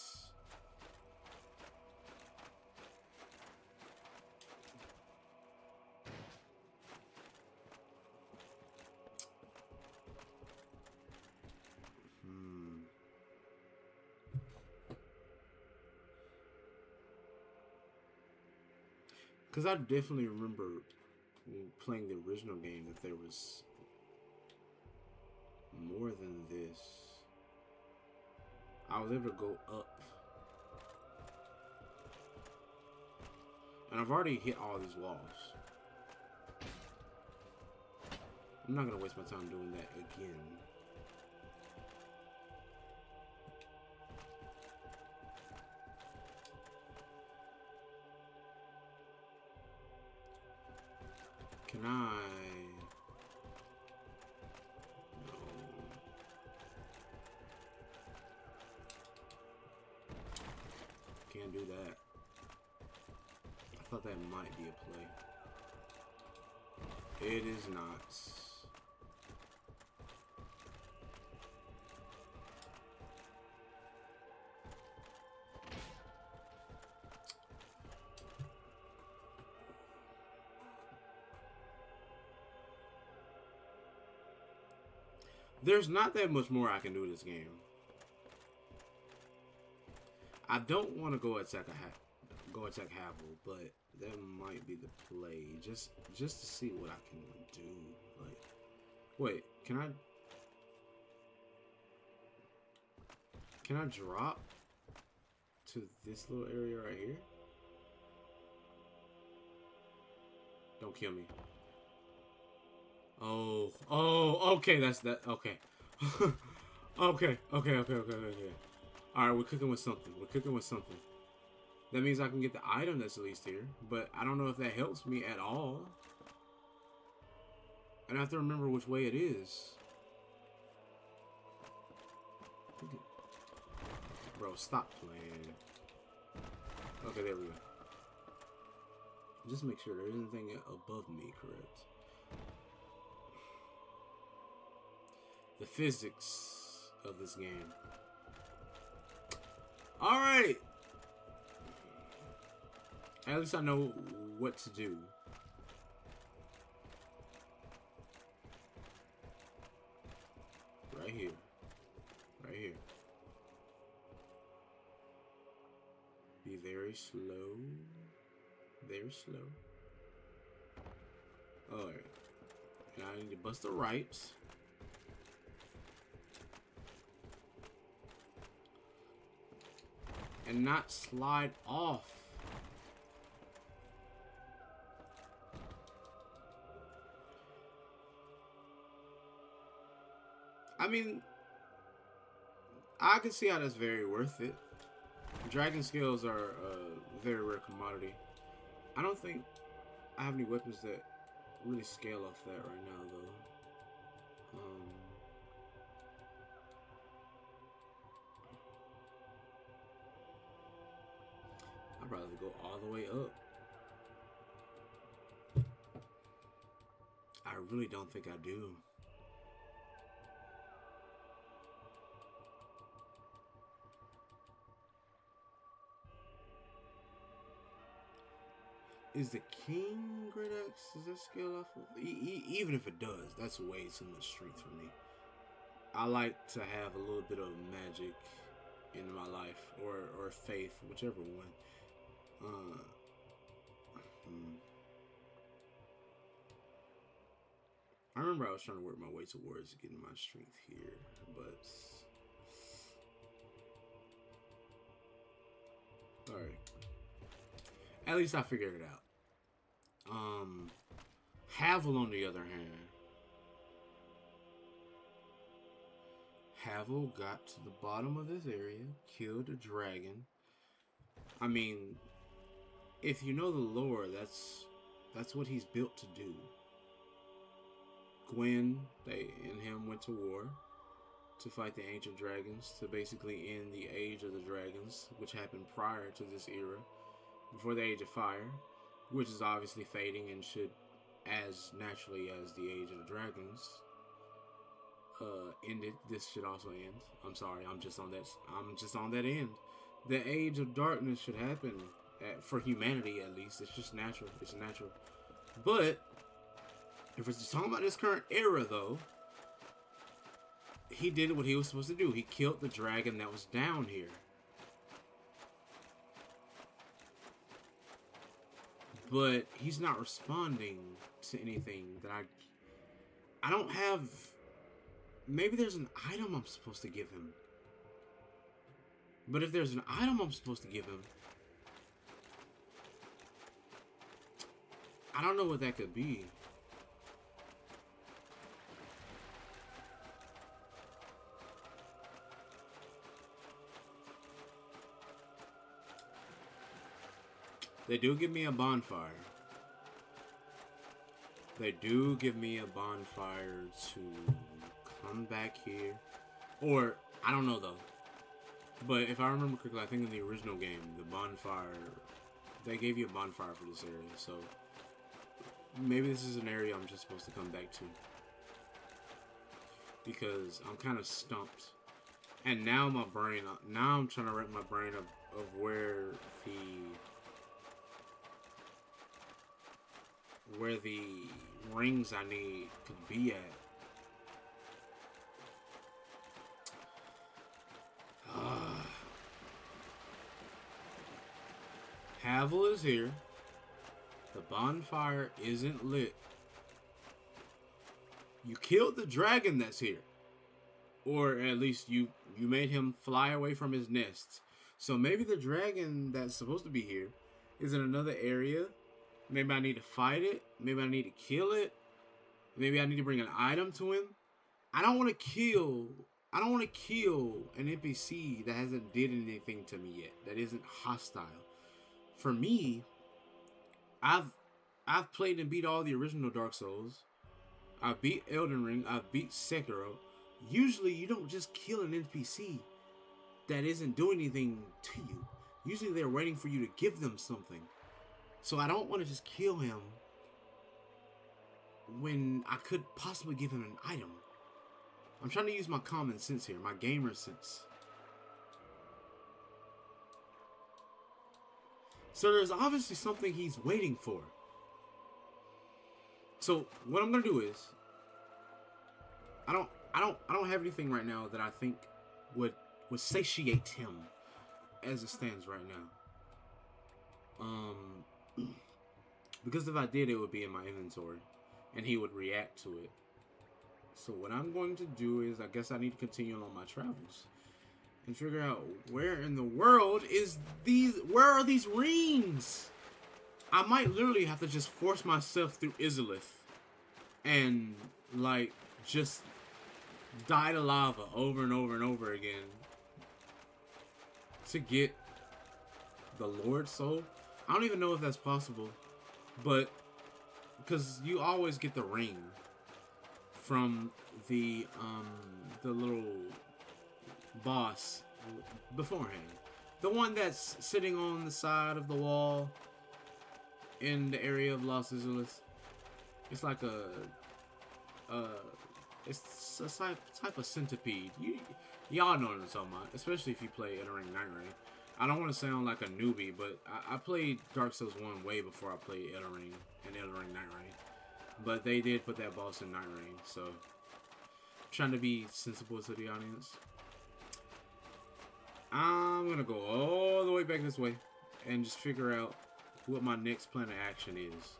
Because I definitely remember playing the original game that there was more than this. I was able to go up. And I've already hit all these walls. I'm not going to waste my time doing that again. Can I... No. Can't do that. I thought that might be a play. It is not. There's not that much more I can do in this game. I don't want to go attack Havel, but that might be the play. Just to see what I can do. Like, wait, can I drop to this little area right here? Don't kill me. Oh, okay, that's that. Okay. Okay. All right, we're cooking with something. That means I can get the item that's at least here, but I don't know if that helps me at all. And I have to remember which way it is. Bro, stop playing. Okay, there we go. Just make sure there isn't anything above me, correct? The physics of this game. Alright! At least I know what to do. Right here. Right here. Be very slow. Very slow. Alright. Now I need to bust the rights. And not slide off. I mean, I can see how that's very worth it. Dragon scales are a very rare commodity. I don't think I have any weapons that really scale off that right now, though. probably go all the way up. I really don't think I do. Is the King Great Axe, does that scale off of? Even if it does, that's way too much strength for me. I like to have a little bit of magic in my life, or faith, whichever one. I remember I was trying to work my way towards getting my strength here, but alright. At least I figured it out. Havel, on the other hand, Havel got to the bottom of this area, killed a dragon. I mean, if you know the lore, that's what he's built to do. Gwen, they and him went to war to fight the ancient dragons, to basically end the age of the dragons, which happened prior to this era, before the age of fire, which is obviously fading and should, as naturally as the age of the dragons ended, this should also end. I'm sorry, I'm just on that end. The age of darkness should happen for humanity, at least. It's just natural. It's natural. But if we're just talking about this current era, though, he did what he was supposed to do. He killed the dragon that was down here. But he's not responding to anything that I don't have. Maybe there's an item I'm supposed to give him. But if there's an item I'm supposed to give him, I don't know what that could be. They do give me a bonfire. They do give me a bonfire to come back here. Or, I don't know though. But if I remember correctly, I think in the original game, the bonfire, they gave you a bonfire for this area. So, maybe this is an area I'm just supposed to come back to. Because I'm kind of stumped. And now my brain, now I'm trying to wrap my brain of where the rings I need could be at. Havel is here. The bonfire isn't lit. You killed the dragon that's here. Or at least you made him fly away from his nest. So maybe the dragon that's supposed to be here is in another area. Maybe I need to fight it. Maybe I need to kill it. Maybe I need to bring an item to him. I don't want to kill an NPC that hasn't did anything to me yet. That isn't hostile. For me, I've played and beat all the original Dark Souls. I've beat Elden Ring. I've beat Sekiro. Usually, you don't just kill an NPC that isn't doing anything to you. Usually, they're waiting for you to give them something. So I don't want to just kill him when I could possibly give him an item. I'm trying to use my common sense here, my gamer sense. So there's obviously something he's waiting for. So what I'm gonna do is, I don't have anything right now that I think would satiate him as it stands right now. Because if I did, it would be in my inventory, and he would react to it. So what I'm going to do is, I guess I need to continue on my travels and figure out where in the world where are these rings? I might literally have to just force myself through Izalith and like just die to lava over and over and over again to get the Lord Soul. I don't even know if that's possible, but because you always get the ring from the little boss beforehand. The one that's sitting on the side of the wall in the area of Los Angeles. It's like uh, it's a type of centipede. Y'all know what I'm talking about, especially if you play Entering Night Rain. I don't want to sound like a newbie, but I played Dark Souls 1 way before I played Entering and Entering Night Rain. But they did put that boss in Night Rain, so I'm trying to be sensible to the audience. I'm gonna go all the way back this way and just figure out what my next plan of action is.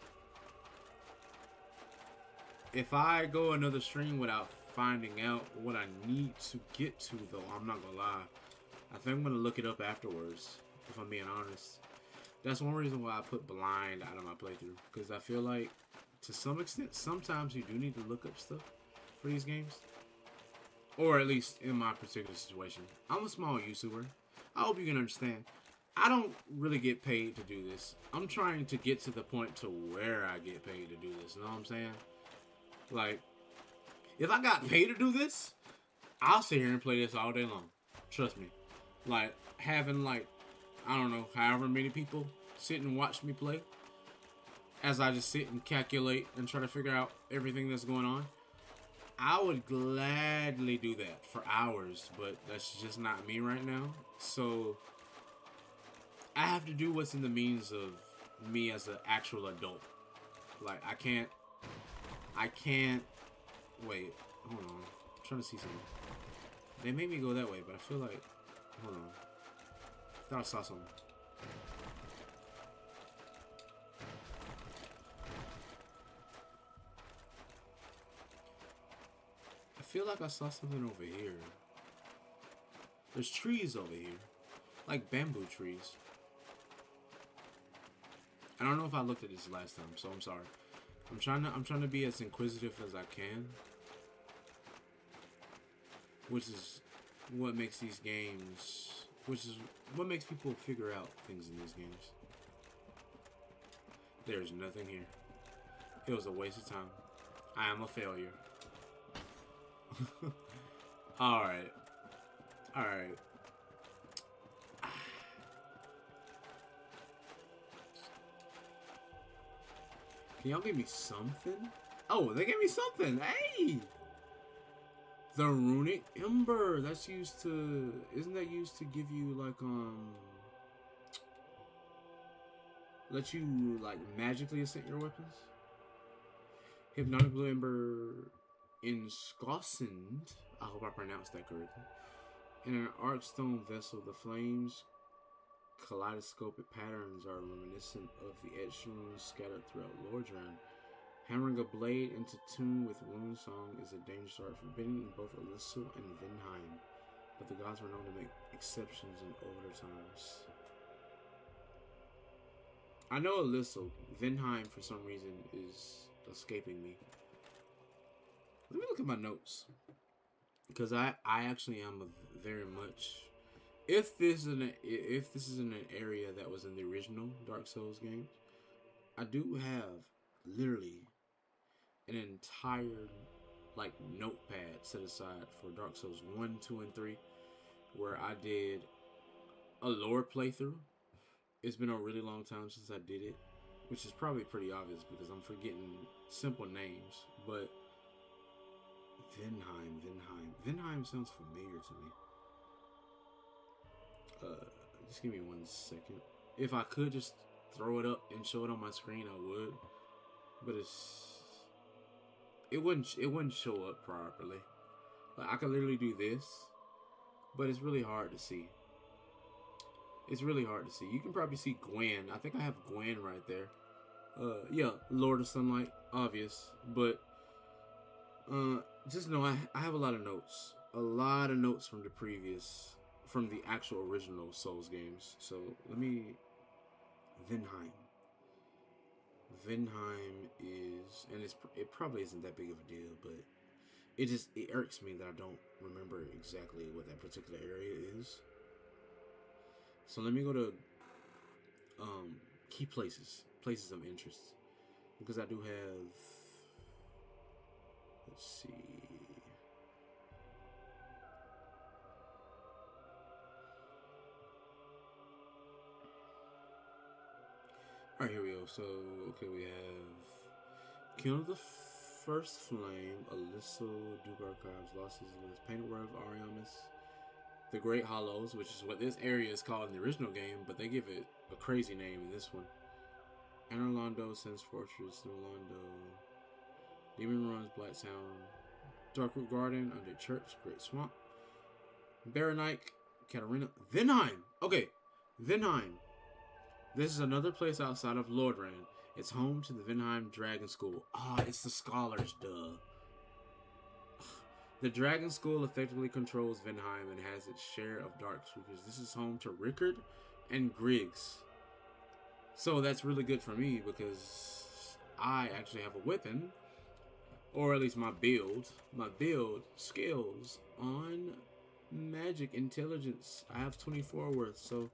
If I go another stream without finding out what I need to get to, though, I'm not gonna lie, I think I'm gonna look it up afterwards, if I'm being honest. That's one reason why I put blind out of my playthrough, because I feel like, to some extent, sometimes you do need to look up stuff for these games. Or at least in my particular situation. I'm a small YouTuber. I hope you can understand. I don't really get paid to do this. I'm trying to get to the point to where I get paid to do this. You know what I'm saying? Like, if I got paid to do this, I'll sit here and play this all day long. Trust me. Like, having like, I don't know, however many people sit and watch me play, as I just sit and calculate and try to figure out everything that's going on, I would gladly do that for hours, but that's just not me right now. So I have to do what's in the means of me as an actual adult. Like, I can't, wait, hold on, I'm trying to see something. They made me go that way, but I feel like, hold on, I thought I saw something. I feel like I saw something over here. There's trees over here, like bamboo trees. I don't know if I looked at this last time, so I'm sorry. I'm trying to be as inquisitive as I can, which is what makes these games, which is what makes people figure out things in these games. There's nothing here. It was a waste of time. I am a failure. Alright. Alright. Can y'all give me something? Oh, they gave me something. Hey! The runic ember. That's used to... Isn't that used to give you, like, let you, like, magically ascend your weapons? Hypnotic blue ember in Skossend. I hope I pronounced that correctly. In an archstone vessel, the flames' kaleidoscopic patterns are reminiscent of the etched runes scattered throughout Lordran. Hammering a blade into tune with rune song is a dangerous art forbidden in both Alyssal and Vinheim, but the gods were known to make exceptions in older times. I know Alyssal. Vinheim, for some reason, is escaping me. Let me look at my notes, because I actually am a very much. If this is in an area that was in the original Dark Souls games, I do have literally an entire like notepad set aside for Dark Souls 1, 2, and 3, where I did a lore playthrough. It's been a really long time since I did it, which is probably pretty obvious because I'm forgetting simple names, but Vinheim sounds familiar to me. Just give me 1 second. If I could just throw it up and show it on my screen, I would. But it wouldn't show up properly. Like, I could literally do this, but it's really hard to see. It's really hard to see. You can probably see Gwen. I think I have Gwen right there. Yeah, Lord of Sunlight, obvious. But just know I have a lot of notes. A lot of notes from the actual original Souls games. So let me. Vinheim is, and it probably isn't that big of a deal, but it irks me that I don't remember exactly what that particular area is. So let me go to key places of interest, because I do have. Let's see. All right, here we go. So, okay, we have Kindle the First Flame, Alysso, Duke Archives, Lost Isles, Painted World of Ariamis, The Great Hollows, which is what this area is called in the original game, but they give it a crazy name in this one. Anorlando, Sense Fortress, Norlando, Demon Runs, Black Sound, Darkroot Garden, Under Church, Great Swamp, Baronite, Katarina, Vinheim. Okay, Vinheim. This is another place outside of Lordran. It's home to the Vinheim Dragon School. It's the scholars, duh. The Dragon School effectively controls Vinheim and has its share of dark secrets. This is home to Rickard and Griggs. So that's really good for me because I actually have a weapon, or at least my build skills on magic intelligence. I have 24 worth, so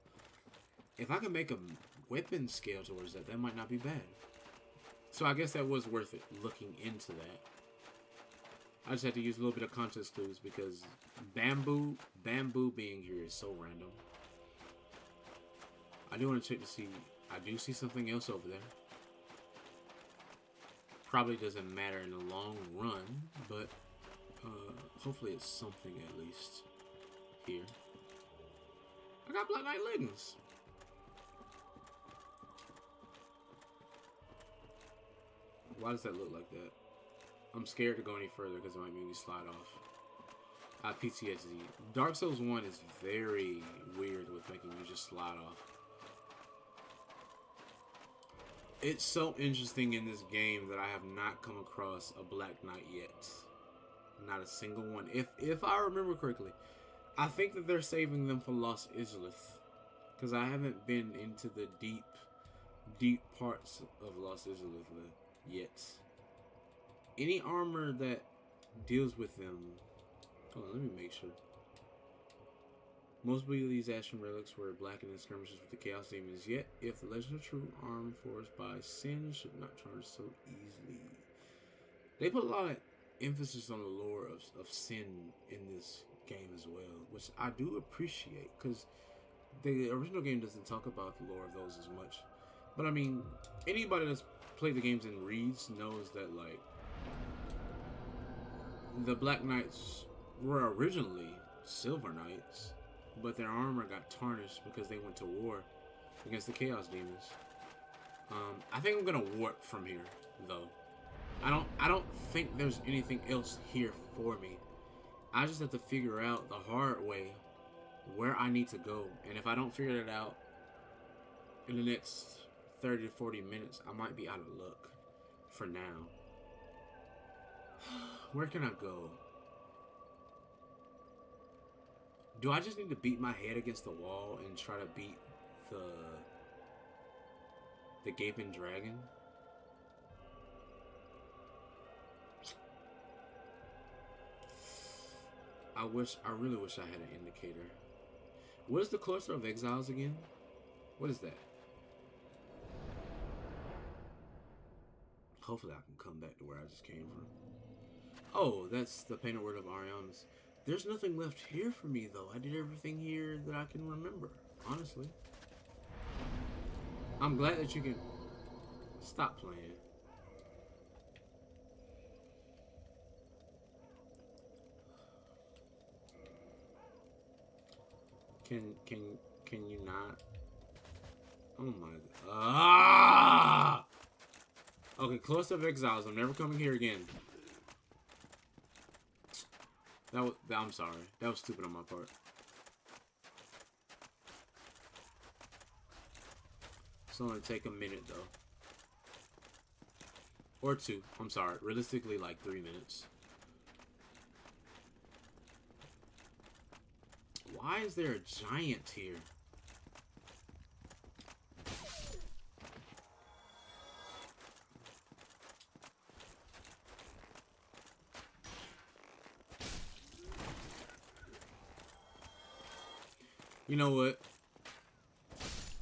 if I can make a weapon scale towards that, that might not be bad. So I guess that was worth it, looking into that. I just had to use a little bit of context clues because bamboo being here is so random. I do want to check to see. I do see something else over there. Probably doesn't matter in the long run, but hopefully it's something at least here. I got Black Knight leggings. Why does that look like that? I'm scared to go any further because it might make me slide off. PTSD. Dark Souls 1 is very weird with making you just slide off. It's so interesting in this game that I have not come across a Black Knight yet. Not a single one. If I remember correctly, I think that they're saving them for Lost Isles, because I haven't been into the deep parts of Lost Isles yet. Any armor that deals with them. Hold on, let me make sure. Most of these Ashen relics were blackened in skirmishes with the Chaos Demons, yet if the legend of true armed force by sin should not charge so easily. They put a lot of emphasis on the lore of sin in this game as well, which I do appreciate, because the original game doesn't talk about the lore of those as much. But I mean, anybody that's played the games and reads knows that, like, the Black Knights were originally Silver Knights, but their armor got tarnished because they went to war against the Chaos Demons. I think I'm gonna warp from here, though. I don't think there's anything else here for me. I just have to figure out the hard way where I need to go, and if I don't figure it out in the next 30 to 40 minutes, I might be out of luck for now. Where can I go? Do I just need to beat my head against the wall and try to beat the gaping dragon? I really wish I had an indicator. What is the Cluster of Exiles again? What is that? Hopefully I can come back to where I just came from. Oh, that's the Painted Word of Ariamis. There's nothing left here for me, though. I did everything here that I can remember, honestly. I'm glad that you can stop playing. Can you not? Oh my god. Ah! Okay, Cluster of Exiles. I'm never coming here again. I'm sorry. That was stupid on my part. It's only take a minute, though. Or 2. I'm sorry. Realistically, like 3 minutes. Why is there a giant here? You know what?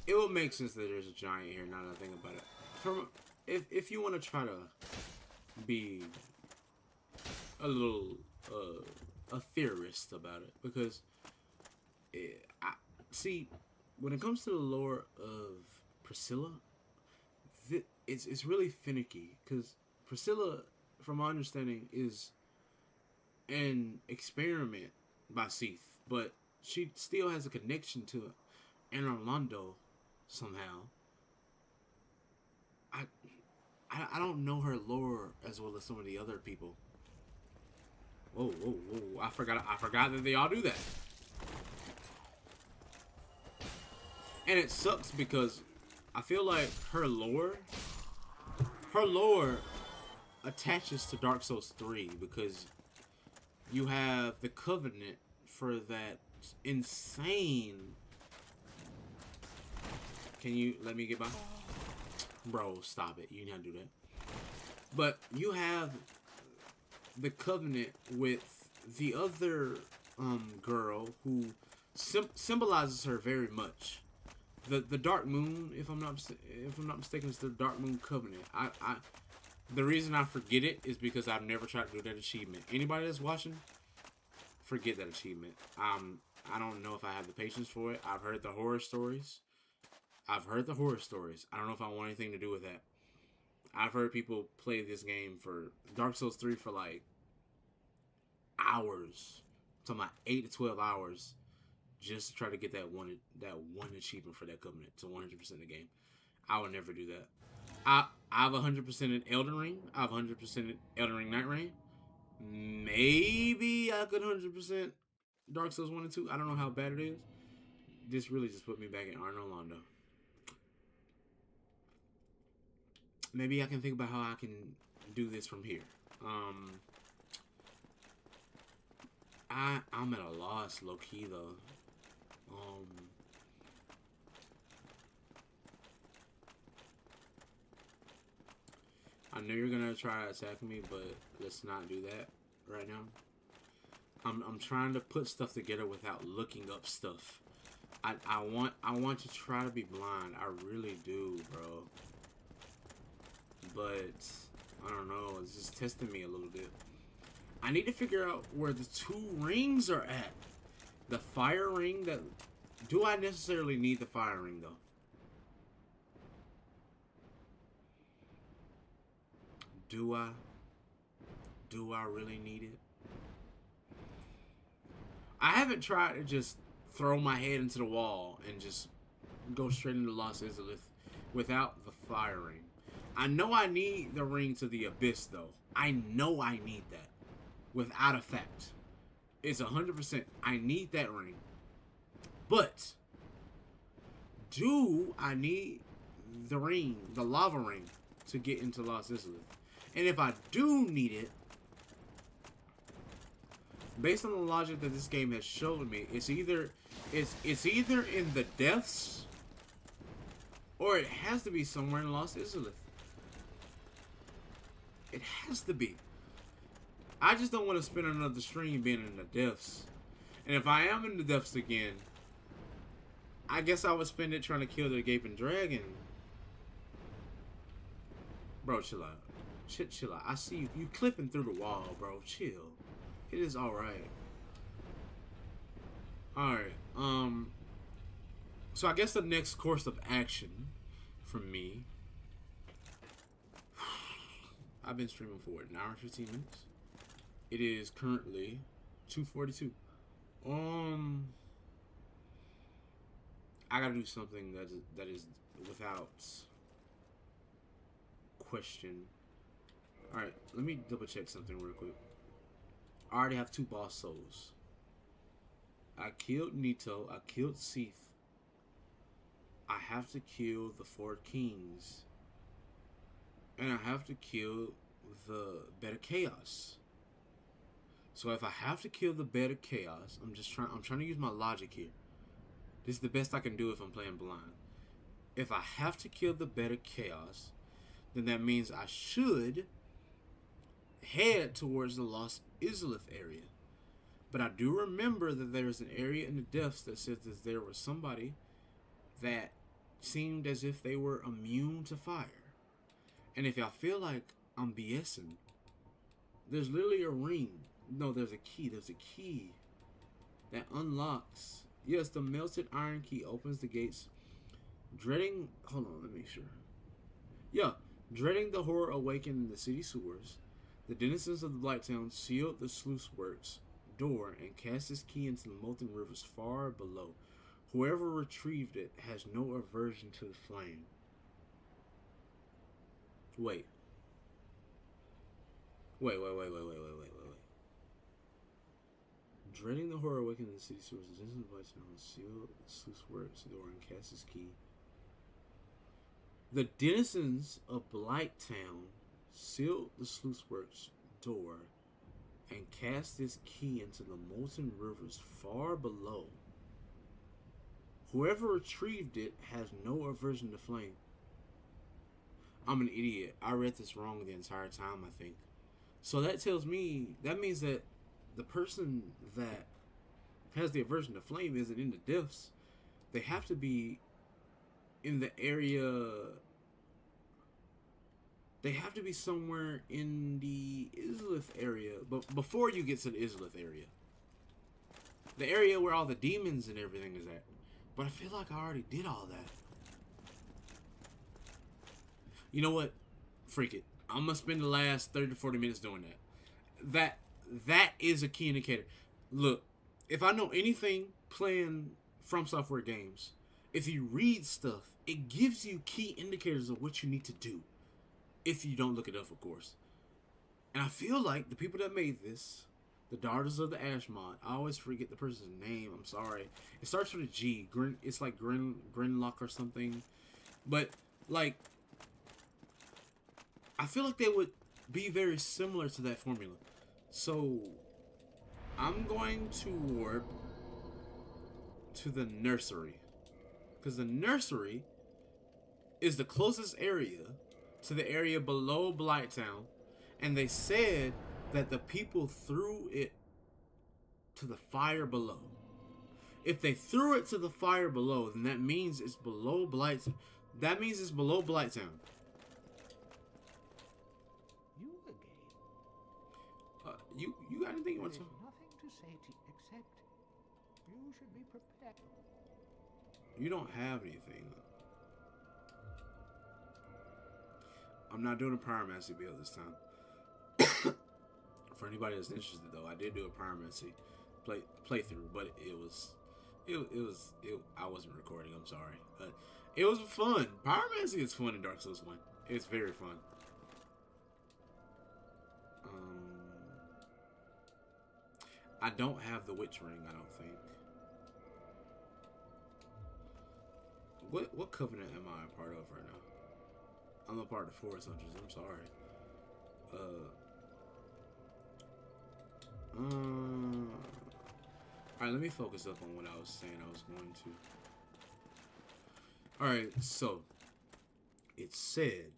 It will make sense that there's a giant here now that I think about it. From if you want to try to be a little a theorist about it, because see, when it comes to the lore of Priscilla, it's really finicky because Priscilla, from my understanding, is an experiment by Seath, but she still has a connection to Anne Orlando somehow. I, I don't know her lore as well as some of the other people. Whoa, whoa, whoa! I forgot that they all do that. And it sucks because I feel like her lore attaches to Dark Souls 3 because you have the Covenant for that insane. Can you let me get by? Bro, stop it. You can't do that. But you have the Covenant with the other girl who symbolizes her very much. The Dark Moon, if I'm not mistaken, is the Dark Moon Covenant. The reason I forget it is because I've never tried to do that achievement. Anybody that's watching, forget that achievement. I don't know if I have the patience for it. I've heard the horror stories. I don't know if I want anything to do with that. I've heard people play this game for Dark Souls 3 for like hours. I'm talking about 8 to 12 hours just to try to get that one achievement for that Covenant to 100% the game. I would never do that. I've 100% in Elden Ring. I've 100% in Elden Ring Night Rain. Maybe I could 100% Dark Souls 1 and 2. I don't know how bad it is. This really just put me back in Arno Londo. Maybe I can think about how I can do this from here. I'm at a loss, low key though. I know you're gonna try to attack me, but let's not do that right now. I'm trying to put stuff together without looking up stuff. I want to try to be blind. I really do, bro. But I don't know. It's just testing me a little bit. I need to figure out where the 2 rings are at. The fire ring that... Do I necessarily need the fire ring, though? Do I? Do I really need it? I haven't tried to just throw my head into the wall and just go straight into Lost Izalith without the fire ring. I know I need the ring to the Abyss, though. I know I need that. Without a fact. It's 100%. I need that ring. But, do I need the ring, the lava ring, to get into Lost Izalith? And if I do need it, based on the logic that this game has shown me, it's either in the depths, or it has to be somewhere in Lost Izalith. It has to be. I just don't want to spend another stream being in the depths. And if I am in the depths again, I guess I would spend it trying to kill the gaping dragon. Bro, chill out. Chill out. I see you. You clipping through the wall, bro. Chill. It is alright. Alright. So I guess the next course of action for me... I've been streaming for an hour and 15 minutes. It is currently 2:42. I gotta do something that is without question. Alright, let me double check something real quick. I already have 2 boss souls. I killed Nito. I killed Seath. I have to kill the 4 kings. And I have to kill the Bed of Chaos. So if I have to kill the Bed of Chaos, I'm trying to use my logic here. This is the best I can do if I'm playing blind. If I have to kill the Bed of Chaos, then that means I should head towards the Lost Izalith area. But I do remember that there's an area in the depths that says that there was somebody that seemed as if they were immune to fire. And if y'all feel like I'm BSing, there's literally a ring. No, there's a key. There's a key that unlocks. Yes, the melted iron key opens the gates. Dreading... Hold on, let me make sure. Yeah, Dreading the horror awakened in the city sewers, the denizens of the Blight Town sealed the sluice works door and cast its key into the molten rivers far below. Whoever retrieved it has no aversion to the flame. Wait. Wait. Dreading the horror awakened in the city sewers, the denizens of the Blight Town sealed the sluice works door and cast its key. The denizens of Blight Town sealed the sluice works door and cast its key into the molten rivers far below. Whoever retrieved it has no aversion to flame. I'm an idiot. I read this wrong the entire time, I think. So that tells me, that means that the person that has the aversion to flame isn't in the depths. They have to be in the area. They have to be somewhere in the Izalith area. But before you get to the Izalith area. The area where all the demons and everything is at. But I feel like I already did all that. You know what? Freak it. I'm going to spend the last 30 to 40 minutes doing that. That is a key indicator. Look, if I know anything playing From Software games, if you read stuff, it gives you key indicators of what you need to do. If you don't look it up, of course. And I feel like the people that made this, the Daughters of the Ash mod, I always forget the person's name. I'm sorry. It starts with a G. It's like Grinlock or something. But, like, I feel like they would be very similar to that formula. So, I'm going to warp to the nursery. Because the nursery is the closest area to the area below Blighttown. And they said that the people threw it to the fire below. If they threw it to the fire below, then that means it's below Blighttown. That means it's below Blighttown. You got anything you want to? There's nothing to say except you should be prepared. You don't have anything. I'm not doing a pyromancy build this time. For anybody that's interested, though, I did do a pyromancy playthrough, but I wasn't recording. I'm sorry, but it was fun. Pyromancy is fun in Dark Souls 1. It's very fun. I don't have the witch ring, I don't think. What covenant am I a part of right now? I'm a part of the Forest Hunters, I'm sorry. Alright, let me focus up on what I was saying I was going to. Alright, so it said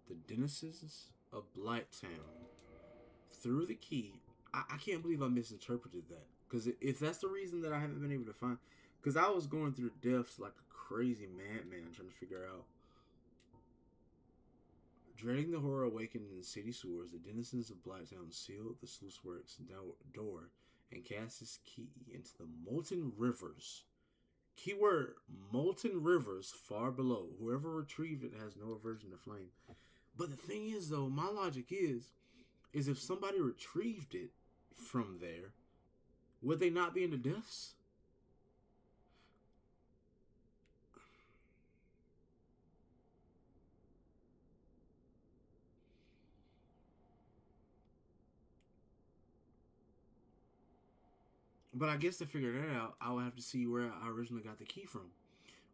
the denizens of Blighttown threw the key. I can't believe I misinterpreted that. Because if that's the reason that I haven't been able to find... Because I was going through the depths like a crazy madman trying to figure out. Dreading the horror awakened in the city sewers, the denizens of Blighttown sealed the sluice works door and cast its key into the molten rivers. Keyword, molten rivers far below. Whoever retrieved it has no aversion to flame. But the thing is, though, my logic is if somebody retrieved it from there, would they not be in the depths? But I guess to figure that out, I would have to see where I originally got the key from.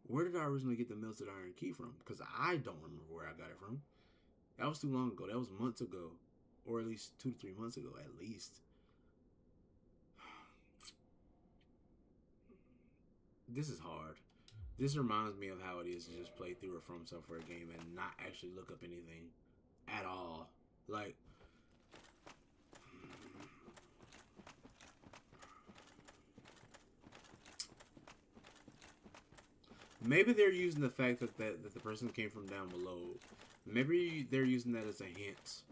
Where did I originally get the melted iron key from? Because I don't remember where I got it from. That was too long ago. That was months ago. Or at least 2 to 3 months ago, at least. This is hard. This reminds me of how it is to just play through a From Software game and not actually look up anything at all. Like, maybe they're using the fact that the person came from down below. Maybe they're using that as a hint.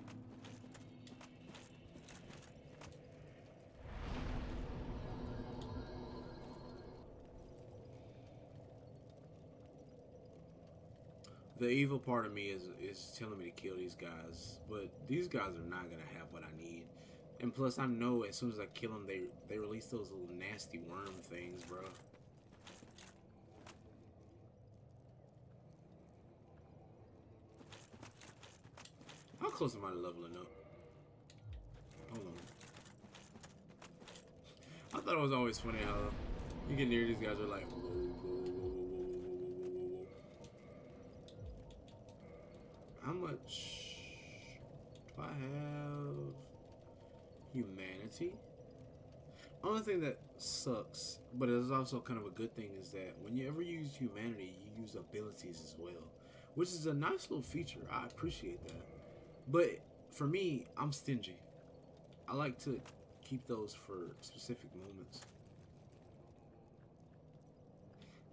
The evil part of me is telling me to kill these guys, but these guys are not gonna have what I need. And plus, I know as soon as I kill them, they release those little nasty worm things, bro. How close am I to leveling up? Hold on. I thought it was always funny how you get near these guys are like, whoa, whoa, whoa, whoa, whoa, whoa, whoa. How much do I have? Humanity. Only thing that sucks, but it is also kind of a good thing, is that when you ever use humanity, you use abilities as well, which is a nice little feature. I appreciate that. But for me, I'm stingy. I like to keep those for specific moments.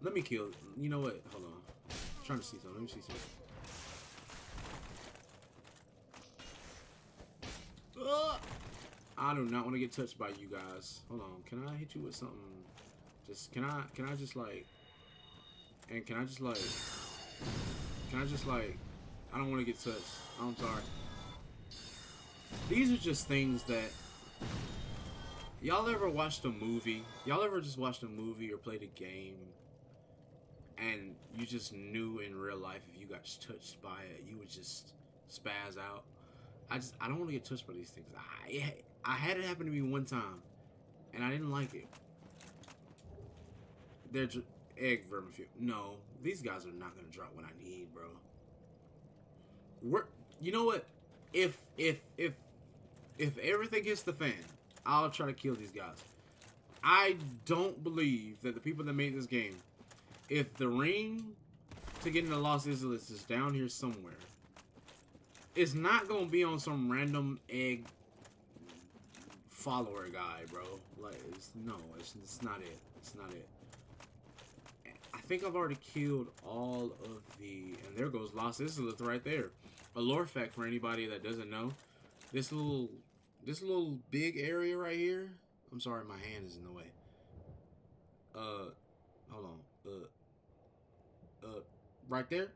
Let me kill. You know what? Hold on. I'm trying to see something. Let me see something. I do not want to get touched by you guys. Hold on. Can I hit you with something? Just can I just like, and can I just like I don't want to get touched. I'm sorry. These are just things that y'all ever watched a movie? Y'all ever just watched a movie or played a game and you just knew in real life if you got touched by it, you would just spaz out? I don't want to get touched by these things. I had it happen to me one time, and I didn't like it. They're just egg vermifuge. No, these guys are not gonna drop what I need, bro. You know what? If everything hits the fan, I'll try to kill these guys. I don't believe that the people that made this game, if the ring to get into Los Angeles is down here somewhere, it's not gonna be on some random egg follower guy, bro. Like, it's not it. It's not it. I think I've already killed all of the, and there goes Los Angeles right there. A lore fact for anybody that doesn't know, this little big area right here. I'm sorry, my hand is in the way. Hold on. Right there,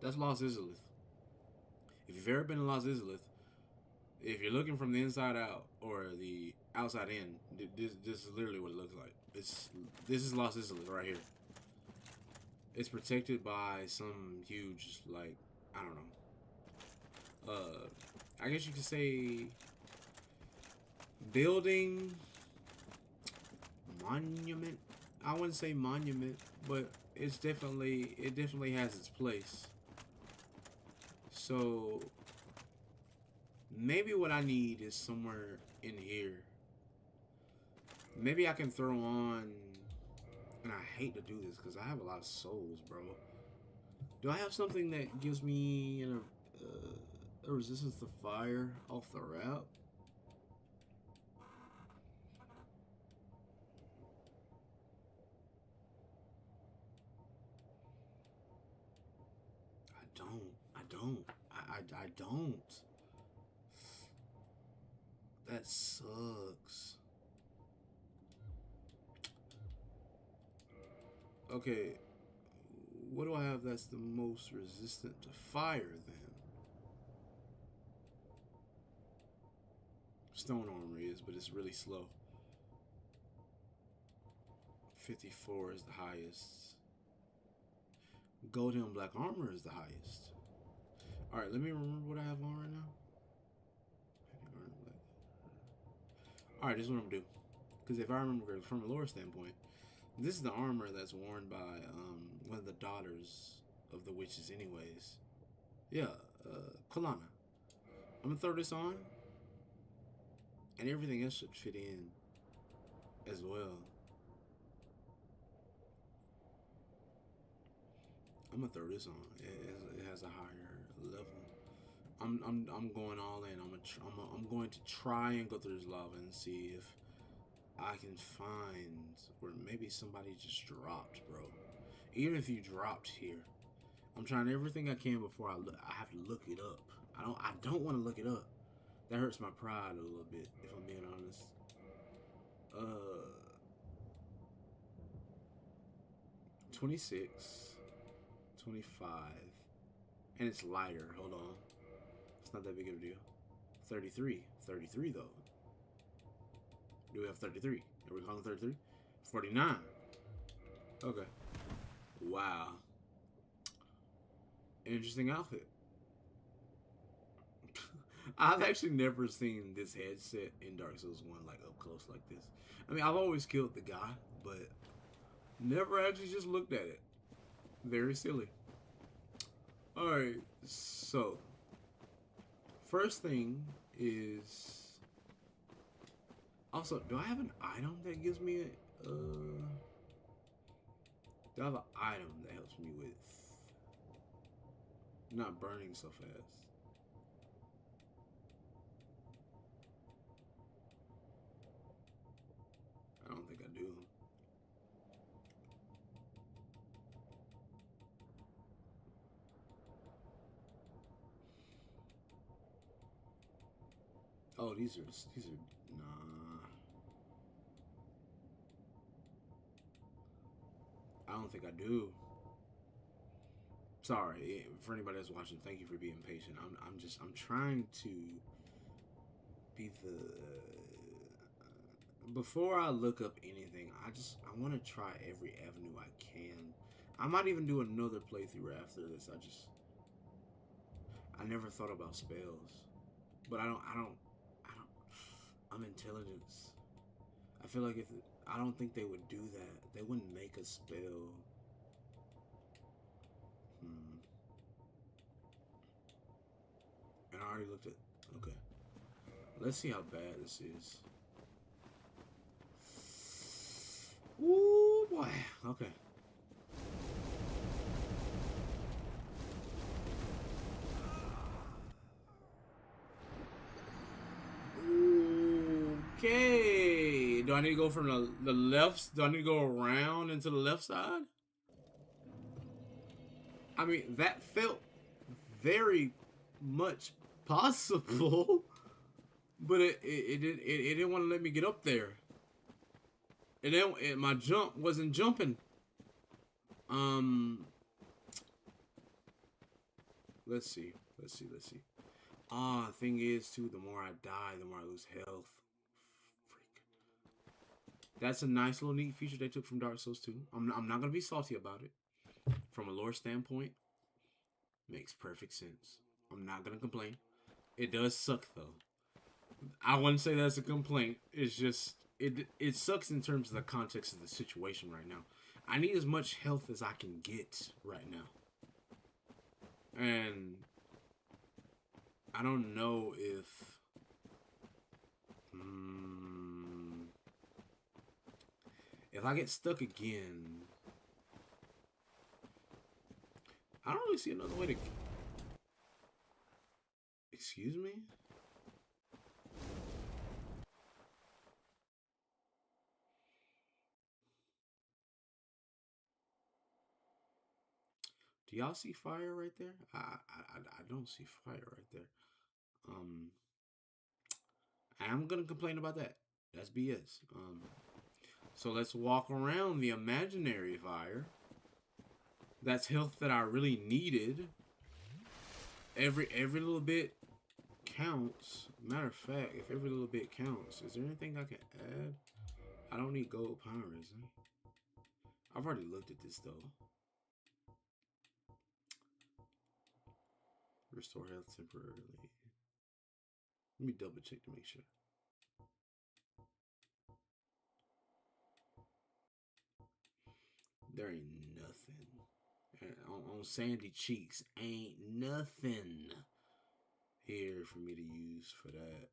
that's Los Angeles. If you've ever been to Los Angeles, if you're looking from the inside out or the outside in, this is literally what it looks like. This is Los Angeles right here. It's protected by some huge, like, I don't know. I guess you could say building, monument. I wouldn't say monument, but it definitely has its place. So maybe what I need is somewhere in here. Maybe I can throw on, and I hate to do this because I have a lot of souls, bro. Do I have something that gives me a resistance to fire off the route? I don't. That sucks. Okay, what do I have that's the most resistant to fire then? Stone armor is, but it's really slow. 54 is the highest. Gold and black armor is the highest. Alright, let me remember what I have on right now. Alright, this is what I'm gonna do. Because if I remember from a lore standpoint, this is the armor that's worn by one of the daughters of the witches anyways. Yeah, Kalana. I'm gonna throw this on, and everything else should fit in as well. I'm gonna throw this on. It has a higher level. I'm going all in. I'm going to try and go through this lava and see if I can find where maybe somebody just dropped, bro. Even if you dropped here, I'm trying everything I can before I look. I have to look it up. I don't want to look it up. That hurts my pride a little bit, if I'm being honest. 26, 25. And it's lighter. Hold on. It's not that big of a deal. 33. 33, though. Do we have 33? Are we calling 33? 49. Okay. Wow. Interesting outfit. I've actually never seen this headset in Dark Souls 1 like up close like this. I mean, I've always killed the guy, but never actually just looked at it. Very silly. Alright, so first thing is also, do I have an item that gives me a do I have an item that helps me with not burning so fast? I don't think I do. Oh, these are nah. I don't think I do. Sorry for anybody that's watching. Thank you for being patient. I'm trying to be the. Before I look up anything, I want to try every avenue I can. I might even do another playthrough after this. I never thought about spells, but I'm intelligence. I feel like I don't think they would do that. They wouldn't make a spell. And I already looked at. Okay, let's see how bad this is. Ooh boy. Okay. Okay. Do I need to go from the left? Do I need to go around into the left side? I mean, that felt very much possible, but it didn't want to let me get up there. And then my jump wasn't jumping. Let's see. Thing is too, the more I die, the more I lose health. Freak. That's a nice little neat feature they took from Dark Souls 2. I'm not gonna be salty about it. From a lore standpoint, makes perfect sense. I'm not gonna complain. It does suck though. I wouldn't say that's a complaint. It's just it sucks in terms of the context of the situation right now. I need as much health as I can get right now. And I don't know if I get stuck again. I don't really see another way to. Excuse me? Do y'all see fire right there? I don't see fire right there. I am gonna complain about that. That's BS. So let's walk around the imaginary fire. That's health that I really needed. Every little bit counts. Matter of fact, if every little bit counts, is there anything I can add? I don't need gold power resin. I've already looked at this though. Restore health temporarily. Let me double check to make sure. There ain't nothing. On Sandy Cheeks, ain't nothing here for me to use for that.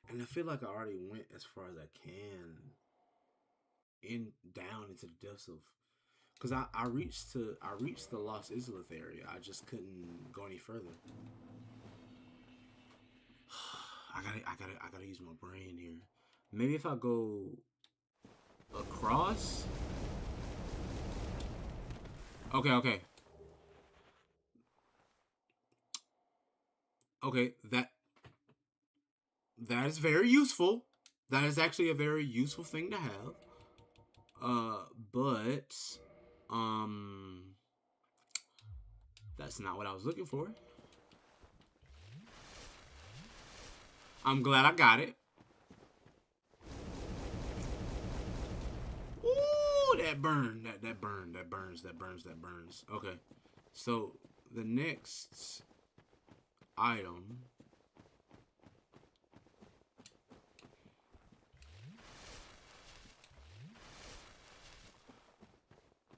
And I feel like I already went as far as I can down into the depths of, because I reached the Lost Islith area. I just couldn't go any further. I gotta use my brain here. Maybe if I go across. Okay. Okay, That is very useful. That is actually a very useful thing to have. But um, that's not what I was looking for. I'm glad I got it. Ooh, that burn. That burn. That burns. That burns. That burns. Okay. So the next item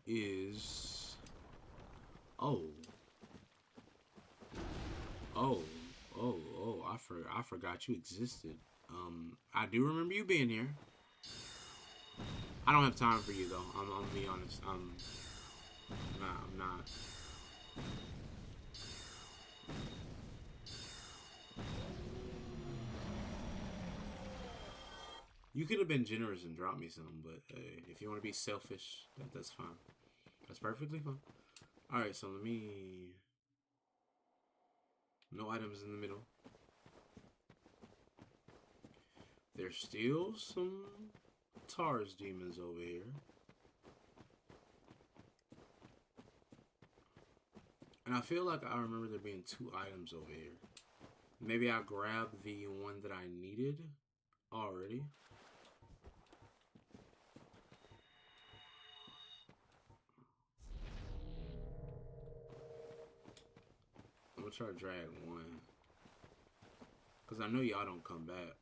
is oh oh I forgot you existed. I do remember you being here. I don't have time for you though. I'm gonna be honest. I'm not. You could have been generous and dropped me some, but if you want to be selfish, that's fine. That's perfectly fine. All right, so let me. No items in the middle. There's still some Tars demons over here. And I feel like I remember there being 2 items over here. Maybe I grabbed the one that I needed already. I'm gonna try to drag one. Because I know y'all don't come back.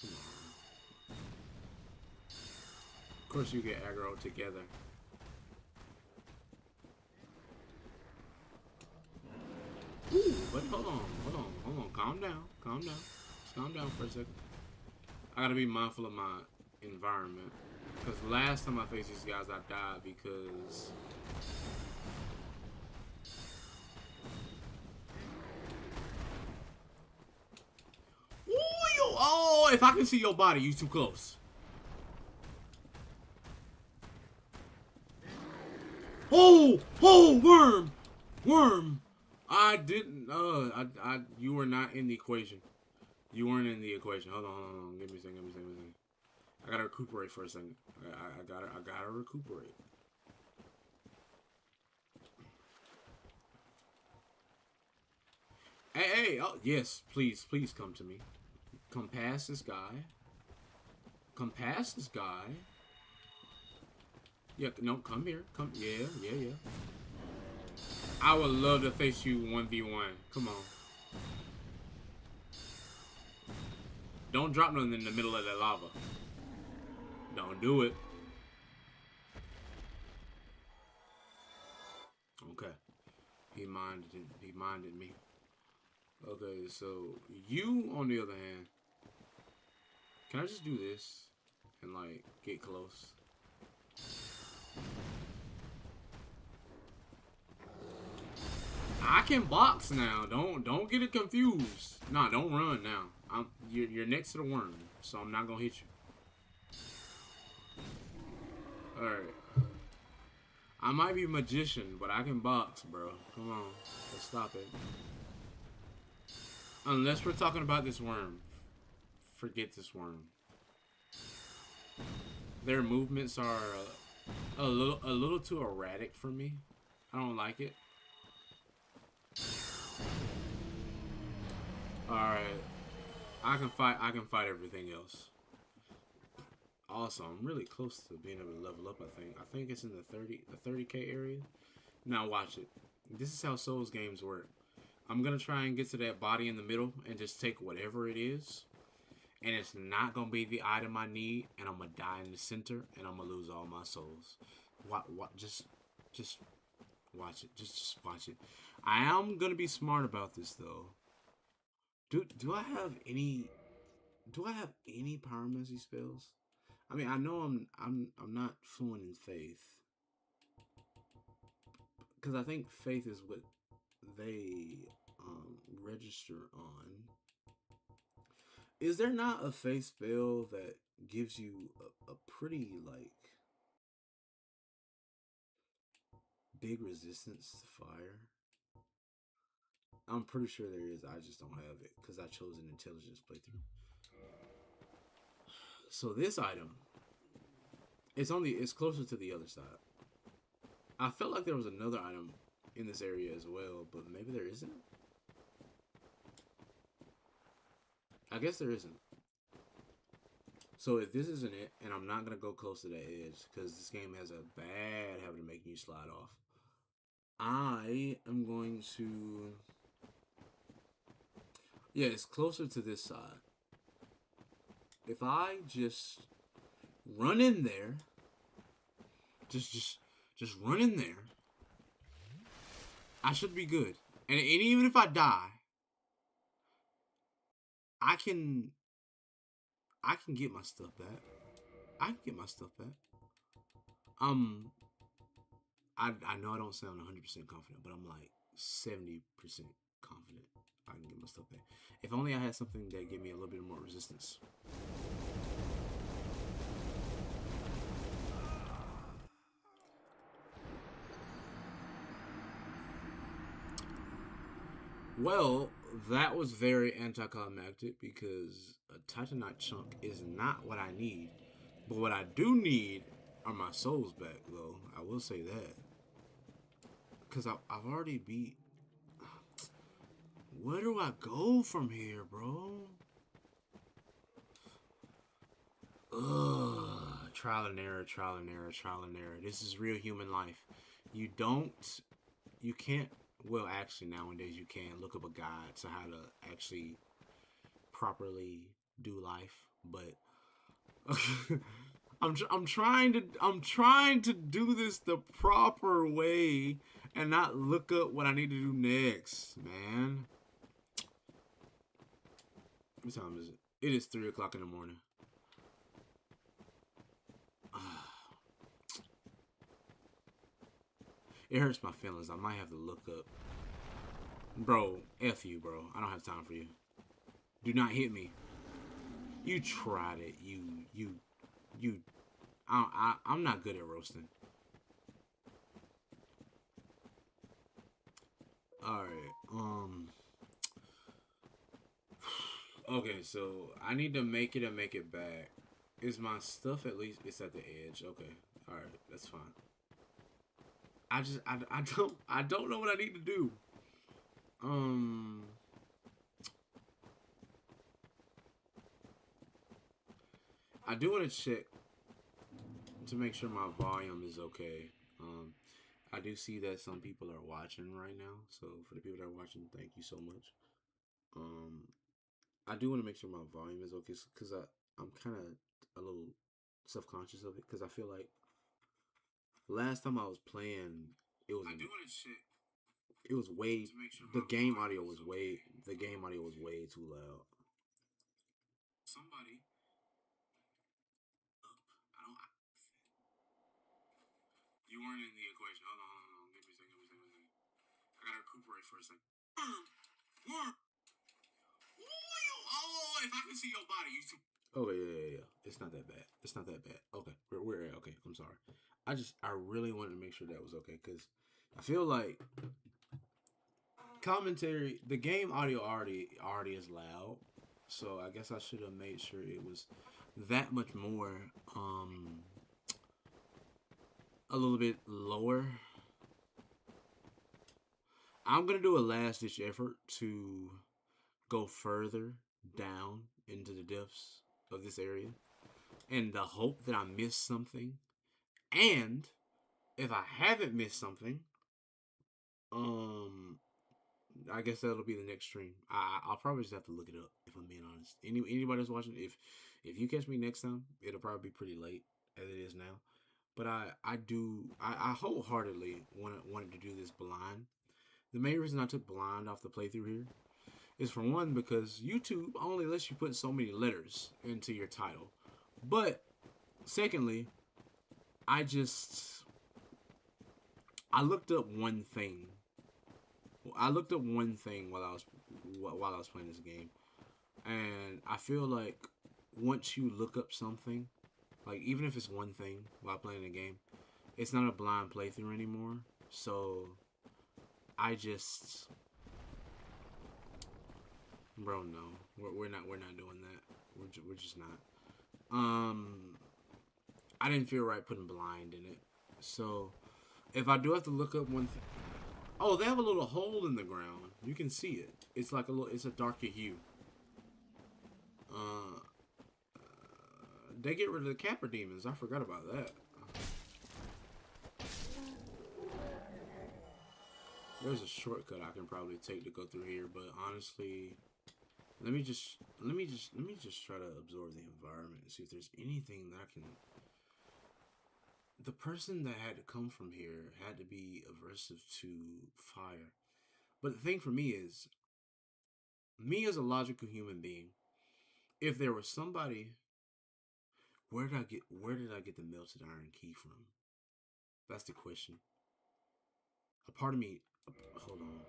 Come on. Of course you get aggro together. Ooh, but hold on. Calm down. Just calm down for a second. I gotta be mindful of my environment. Because last time I faced these guys, I died because... Ooh, oh, if I can see your body, you too close. Oh, worm. I didn't. You were not in the equation. You weren't in the equation. Hold on. Give me a second. I gotta recuperate for a second. I gotta recuperate. Hey. Oh, yes. Please come to me. Come past this guy. Yeah, no, come here. Yeah. I would love to face you 1v1. Come on. Don't drop nothing in the middle of that lava. Don't do it. Okay. He minded me. Okay, so you, on the other hand, can I just do this and like get close? I can box now. Don't get it confused. Nah, don't run now. You're next to the worm, so I'm not gonna hit you. All right. I might be a magician, but I can box, bro. Come on, let's stop it. Unless we're talking about this worm, forget this worm. Their movements are a little too erratic for me. I don't like it. Alright. I can fight everything else. Also, I'm really close to being able to level up, I think. I think it's in the 30k area. Now watch it. This is how Souls games work. I'm gonna try and get to that body in the middle and just take whatever it is. And it's not gonna be the item I need, and I'm gonna die in the center, and I'm gonna lose all my souls. Just watch it. Just watch it. I am gonna be smart about this though. Do I have any pyromancy spells? I mean, I know I'm not fluent in faith, because I think faith is what they register on. Is there not a faith spell that gives you a pretty like big resistance to fire? I'm pretty sure there is. I just don't have it because I chose an intelligence playthrough. So this item, it's closer to the other side. I felt like there was another item in this area as well, but maybe there isn't. I guess there isn't. So if this isn't it, and I'm not gonna go close to that edge because this game has a bad habit of making you slide off, I am going to. Yeah, it's closer to this side. If I just run in there, just run in there, I should be good. And even if I die, I can get my stuff back. I can get my stuff back. I know I don't sound 100% confident, but I'm like 70% confident I can get my stuff back. If only I had something that gave me a little bit more resistance. Well, that was very anticlimactic because a Titanite chunk is not what I need. But what I do need are my souls back, though. I will say that. Because I've already beat... Where do I go from here, bro? Ugh. Trial and error, trial and error, trial and error. This is real human life. You can't... Well, actually, nowadays you can look up a guide to how to actually properly do life, but I'm trying to do this the proper way and not look up what I need to do next, man. What time is it? It is 3 o'clock in the morning. It hurts my feelings. I might have to look up. Bro, F you, bro. I don't have time for you. Do not hit me. You tried it. I'm not good at roasting. Alright, okay, so I need to make it and make it back. Is my stuff at least... It's at the edge. Okay. Alright, that's fine. I don't know what I need to do. I do want to check to make sure my volume is okay. I do see that some people are watching right now, so for the people that are watching, thank you so much. I do want to make sure my volume is okay because I'm kind of a little self-conscious of it because I feel like last time I was playing, it was. I do want to check. It was way. The game audio was way. The game audio was way too loud. Somebody. I don't. You weren't in the equation. Hold on. Give me a second. I gotta recuperate for a second. Yeah. Oh, if I can see your body, you too. Okay, yeah. It's not that bad. Okay, we're okay. I'm sorry. I really wanted to make sure that was okay because I feel like commentary, the game audio already is loud, so I guess I should have made sure it was that much more, a little bit lower. I'm gonna do a last ditch effort to go further down into the depths of this area and the hope that I missed something. And if I haven't missed something, I guess that'll be the next stream. I'll probably just have to look it up if I'm being honest. Anybody that's watching, if you catch me next time, it'll probably be pretty late as it is now. But I wholeheartedly wanted to do this blind. The main reason I took blind off the playthrough here is for one because YouTube only lets you put so many letters into your title. But secondly, I looked up one thing. I looked up one thing while I was playing this game, and I feel like once you look up something, like even if it's one thing while playing the game, it's not a blind playthrough anymore. So I Bro, no. We're not doing that. We're just not. I didn't feel right putting blind in it. So, if I do have to look up one thing. Oh, they have a little hole in the ground. You can see it. It's like it's a darker hue. They get rid of the Capra demons. I forgot about that. There's a shortcut I can probably take to go through here, but honestly, let me just try to absorb the environment and see if there's anything that I can. The person that had to come from here had to be aversive to fire. But the thing for me is, me as a logical human being, if there was somebody, where did I get the melted iron key from? That's the question. A part of me, hold on.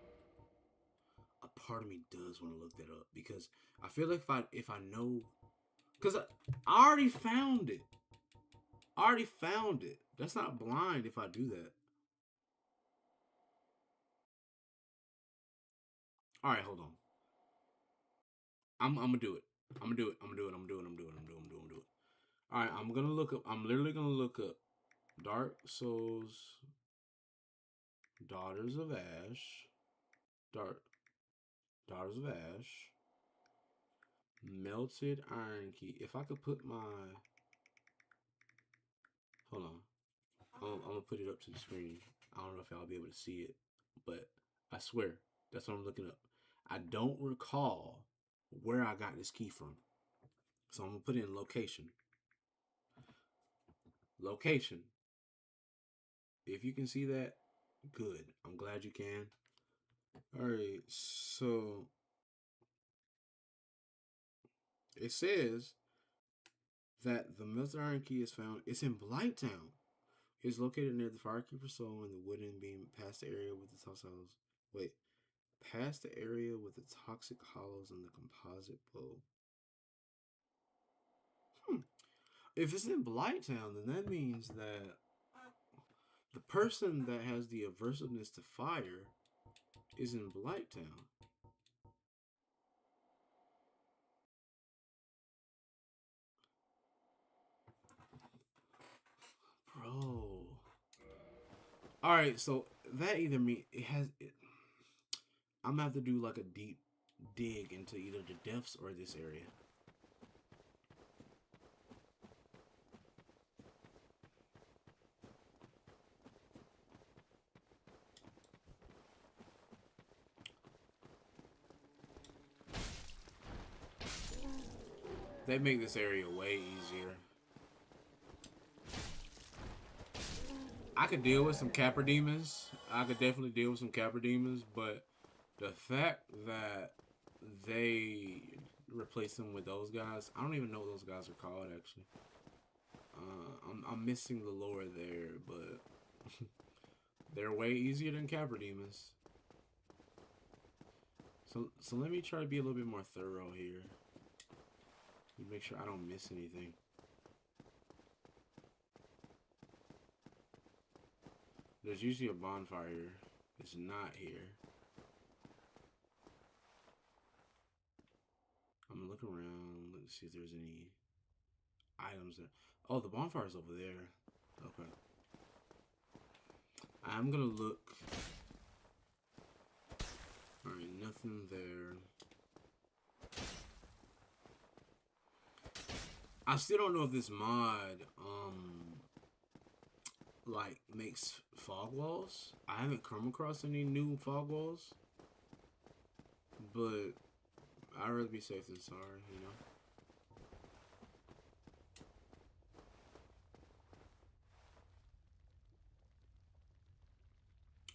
A part of me does want to look that up because I feel like if I know, because I already found it. I already found it. That's not blind if I do that. All right, hold on. I'm gonna do it. I'm gonna do it. All right, I'm gonna look up. I'm literally gonna look up Dark Souls, Daughters of Ash, Daughters of Ash, Melted Iron Key. If I could put my, hold on, I'm gonna put it up to the screen. I don't know if y'all be able to see it, but I swear that's what I'm looking up. I don't recall where I got this key from, so I'm gonna put in location. Location. If you can see that, good. I'm glad you can. All right, so it says that the melted iron key is found. It's in Blighttown. It's located near the Firekeeper Soul and the wooden beam past the area with the toxic hollows. Wait, past the area with the toxic hollows and the composite bow. If it's in Blighttown, then that means that the person that has the aversiveness to fire is in Blighttown. Bro. Alright, so that either means I'm gonna have to do like a deep dig into either the depths or this area. They make this area way easier. I could deal with some Capra demons. I could definitely deal with some Capra demons, but the fact that they replace them with those guys, I don't even know what those guys are called actually. I'm missing the lore there, but they're way easier than Capra demons. So let me try to be a little bit more thorough here. Make sure I don't miss anything. There's usually a bonfire. It's not here. I'm gonna look around. Let's see if there's any items there. Oh, the bonfire's over there. Okay. I'm gonna look. Alright, nothing there. I still don't know if this mod, like, makes fog walls. I haven't come across any new fog walls. But I'd rather be safe than sorry, you know?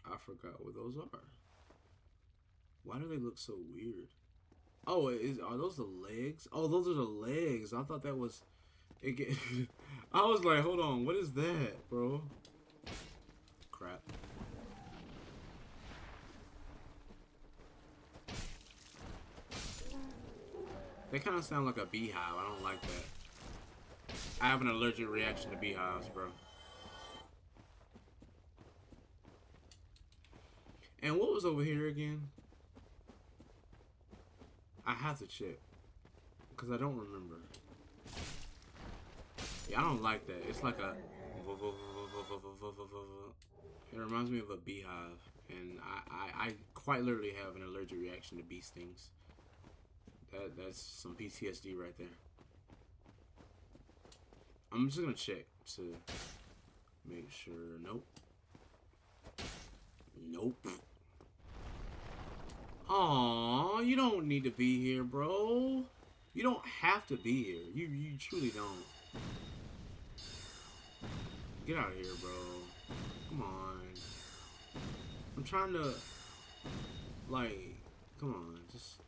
I forgot what those are. Why do they look so weird? Oh, are those the legs? Oh, those are the legs. I thought that was... I was like, hold on, what is that, bro? Crap. They kind of sound like a beehive. I don't like that. I have an allergic reaction to beehives, bro. And what was over here again? I have to check. Because I don't remember. Yeah, I don't like that. It's like a... It reminds me of a beehive. And I quite literally have an allergic reaction to bee stings. That's some PTSD right there. I'm just gonna check to make sure. Nope. Nope. Aw, you don't need to be here, bro. You don't have to be here. You truly don't. Get out of here, bro. Come on. I'm trying to, like, come on. Just,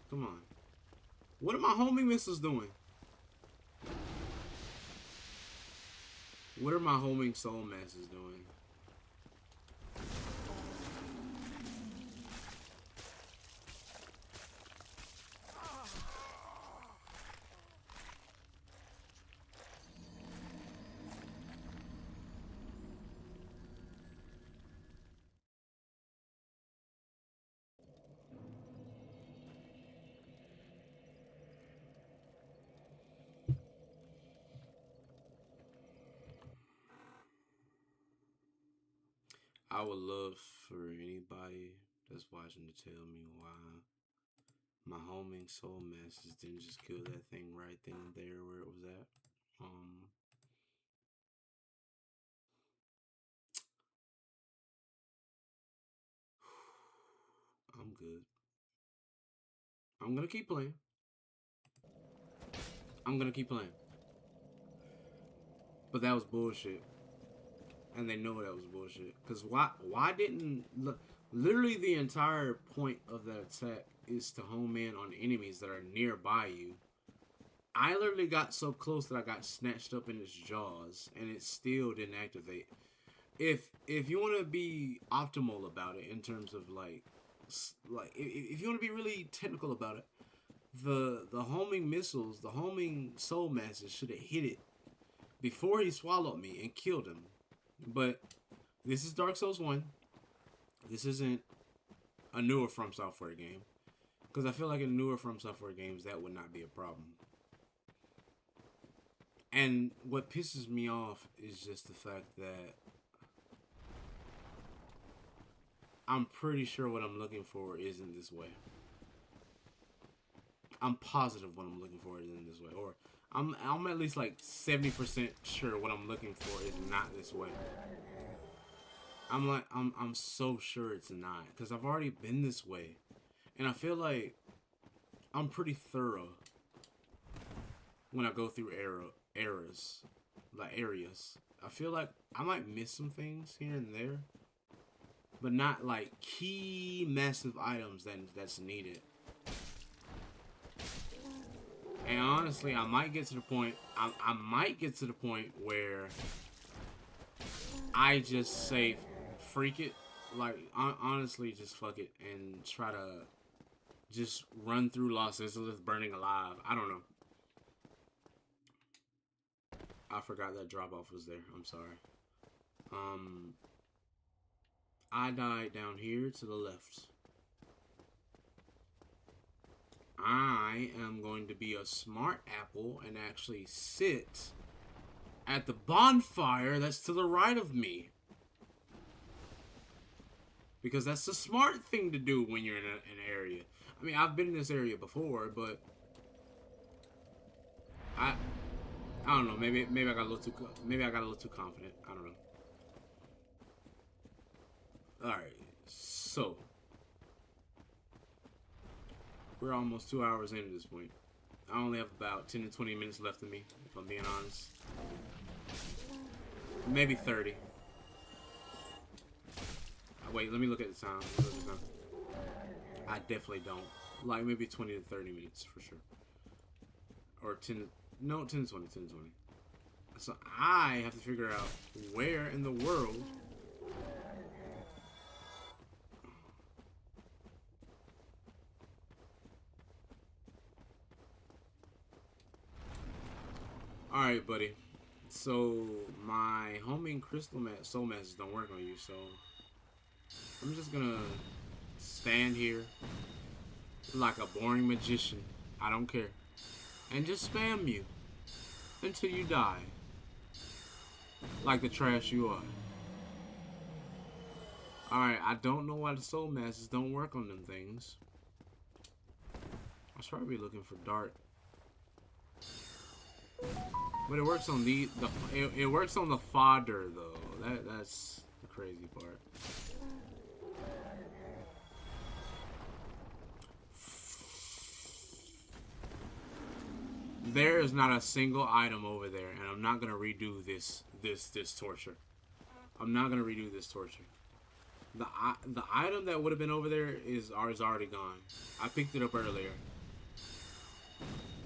come on. What are my homing missiles doing? What are my homing soul masses doing? I would love for anybody that's watching to tell me why my homing soul masses didn't just kill that thing right then and there where it was at. I'm good. I'm gonna keep playing. I'm gonna keep playing. But that was bullshit. And they know that was bullshit. Because why didn't... Literally the entire point of that attack is to home in on enemies that are nearby you. I literally got so close that I got snatched up in its jaws. And it still didn't activate. If you want to be optimal about it in terms of like if you want to be really technical about it, the homing missiles, the homing soul masses should have hit it before he swallowed me and killed him. But this is Dark Souls 1. This isn't a newer From Software game. Because I feel like in newer From Software games, that would not be a problem. And what pisses me off is just the fact that I'm pretty sure what I'm looking for isn't this way. I'm positive what I'm looking for isn't this way. Or I'm at least like 70% sure what I'm looking for is not this way. I'm so sure it's not. Because I've already been this way. And I feel like I'm pretty thorough when I go through areas. I feel like I might miss some things here and there. But not like key massive items that's needed. And honestly, I might get to the point. I might get to the point where I just say, freak it. Like honestly, just fuck it and try to just run through Los Angeles burning alive. I don't know. I forgot that drop off was there. I'm sorry. I died down here to the left. I am going to be a smart apple and actually sit at the bonfire that's to the right of me. Because that's the smart thing to do when you're in an area. I mean, I've been in this area before, but I don't know. Maybe I got a little too confident. I don't know. All right, so we're almost 2 hours in at this point. I only have about 10 to 20 minutes left of me, if I'm being honest. Maybe 30. Wait, let me look at the time. I definitely don't. Like maybe 20 to 30 minutes for sure. Or 10 to 20, 10 to 20. So I have to figure out where in the world Alright, buddy. So, my homing crystal soul masses don't work on you, so I'm just gonna stand here, like a boring magician. I don't care. And just spam you until you die. Like the trash you are. Alright, I don't know why the soul masses don't work on them things. I should probably be looking for dart. But it works on it works on the fodder though. That's the crazy part. There is not a single item over there, and I'm not gonna redo this torture. I'm not gonna redo this torture. The item that would have been over there is already gone. I picked it up earlier.